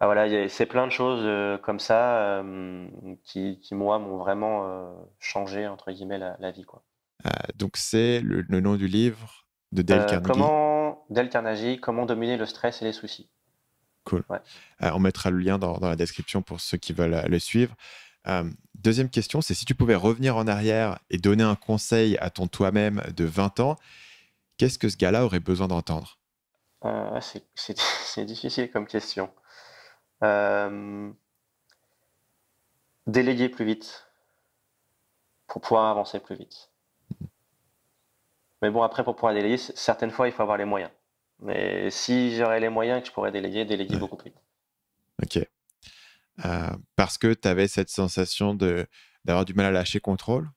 Ah voilà, c'est plein de choses comme ça qui moi, m'ont vraiment changé, entre guillemets, la vie, quoi.
Donc, c'est le nom du livre de Dale Carnegie.
Dale Carnegie, comment dominer le stress et les soucis.
Cool.
Ouais.
On mettra le lien dans la description pour ceux qui veulent le suivre. Deuxième question, c'est si tu pouvais revenir en arrière et donner un conseil à ton toi-même de 20 ans, qu'est-ce que ce gars-là aurait besoin d'entendre?
C'est difficile comme question. Euh, Déléguer plus vite pour pouvoir avancer plus vite. Mais bon, après, pour pouvoir déléguer, certaines fois, il faut avoir les moyens. Mais si j'aurais les moyens que je pourrais déléguer
Ouais.
beaucoup plus vite.
Ok. Parce que tu avais cette sensation d'avoir du mal à lâcher contrôle?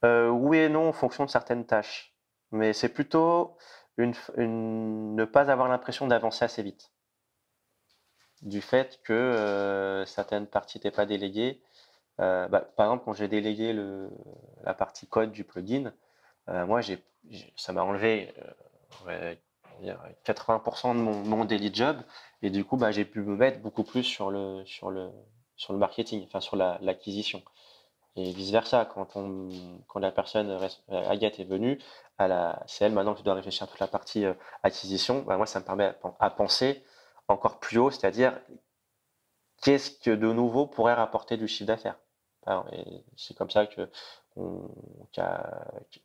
Oui et non en fonction de certaines tâches. Mais c'est plutôt ne pas avoir l'impression d'avancer assez vite. Du fait que certaines parties n'étaient pas déléguées. Par exemple, quand j'ai délégué la partie code du plugin, moi, ça m'a enlevé ouais, on va dire 80% de mon daily job. Et du coup, j'ai pu me mettre beaucoup plus sur le marketing, enfin sur l'acquisition. Et vice-versa, quand la personne, Agathe est venue, c'est elle maintenant qui doit réfléchir à toute la partie acquisition. Moi, ça me permet à penser encore plus haut, c'est-à-dire qu'est-ce que de nouveau pourrait rapporter du chiffre d'affaires. Et c'est comme ça on-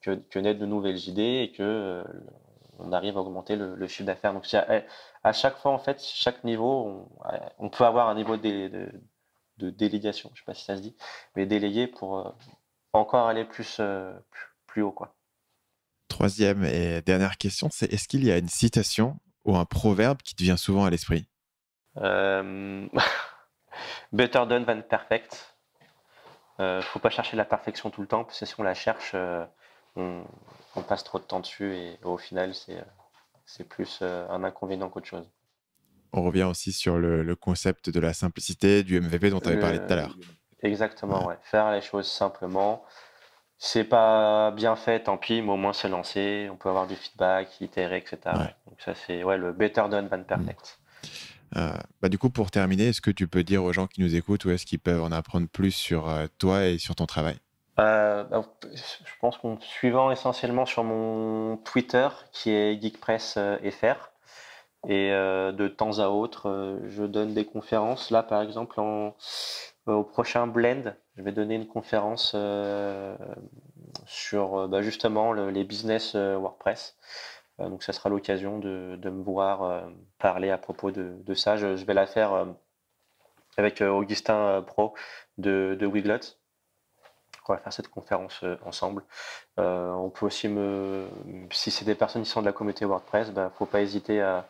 que naissent de nouvelles idées et que on arrive à augmenter le chiffre d'affaires. Donc à chaque fois, en fait, chaque niveau, on peut avoir un niveau de délégation, je sais pas si ça se dit, mais déléguer pour encore aller plus haut, quoi.
Troisième et dernière question, c'est est-ce qu'il y a une citation ou un proverbe qui te vient souvent à l'esprit?
Euh, Better done than perfect. Faut pas chercher la perfection tout le temps, parce que si on la cherche, on, on passe trop de temps dessus et au final, C'est plus un inconvénient qu'autre chose.
On revient aussi sur le concept de la simplicité, du MVP dont tu avais parlé tout à l'heure.
Exactement,
Ouais.
ouais. Faire les choses simplement. C'est pas bien fait, tant pis, mais au moins c'est lancé. On peut avoir du feedback, itérer, etc.
Ouais.
Donc ça, c'est le better done than perfect.
Du coup, pour terminer, est-ce que tu peux dire aux gens qui nous écoutent où est-ce qu'ils peuvent en apprendre plus sur toi et sur ton travail?
Je pense qu'en suivant essentiellement sur mon Twitter, qui est GeekPress FR, et de temps à autre, je donne des conférences. Là, par exemple, au prochain Blend, je vais donner une conférence sur justement les business WordPress. Donc, ça sera l'occasion de me voir parler à propos de ça. Je vais la faire avec Augustin Pro de Wiglot. On va faire cette conférence ensemble. On peut aussi si c'est des personnes qui sont de la communauté WordPress, faut pas hésiter à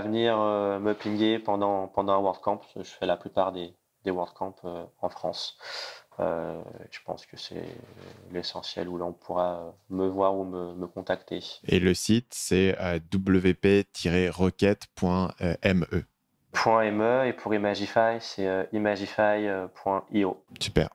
venir me pinguer pendant un WordCamp. Je fais la plupart des WordCamp en France. Je pense que c'est l'essentiel où là on pourra me voir ou me contacter.
Et le site, c'est wp-rocket.me.
.me, et pour Imagify, c'est imagify.io.
Super.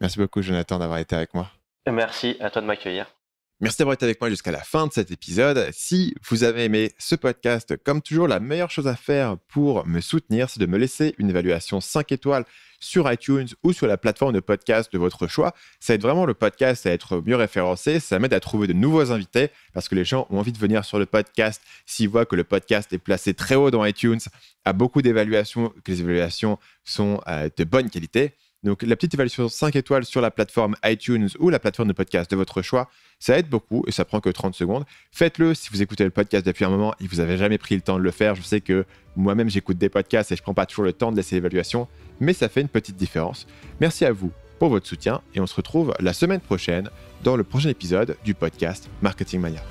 Merci beaucoup, Jonathan, d'avoir été avec moi.
Merci à toi de m'accueillir.
Merci d'avoir été avec moi jusqu'à la fin de cet épisode. Si vous avez aimé ce podcast, comme toujours, la meilleure chose à faire pour me soutenir, c'est de me laisser une évaluation 5 étoiles sur iTunes ou sur la plateforme de podcast de votre choix. Ça aide vraiment le podcast à être mieux référencé. Ça m'aide à trouver de nouveaux invités parce que les gens ont envie de venir sur le podcast s'ils voient que le podcast est placé très haut dans iTunes, a beaucoup d'évaluations, que les évaluations sont de bonne qualité. Donc, la petite évaluation 5 étoiles sur la plateforme iTunes ou la plateforme de podcast de votre choix, ça aide beaucoup et ça prend que 30 secondes. Faites-le si vous écoutez le podcast depuis un moment et que vous n'avez jamais pris le temps de le faire. Je sais que moi-même, j'écoute des podcasts et je ne prends pas toujours le temps de laisser l'évaluation, mais ça fait une petite différence. Merci à vous pour votre soutien et on se retrouve la semaine prochaine dans le prochain épisode du podcast Marketing Mania.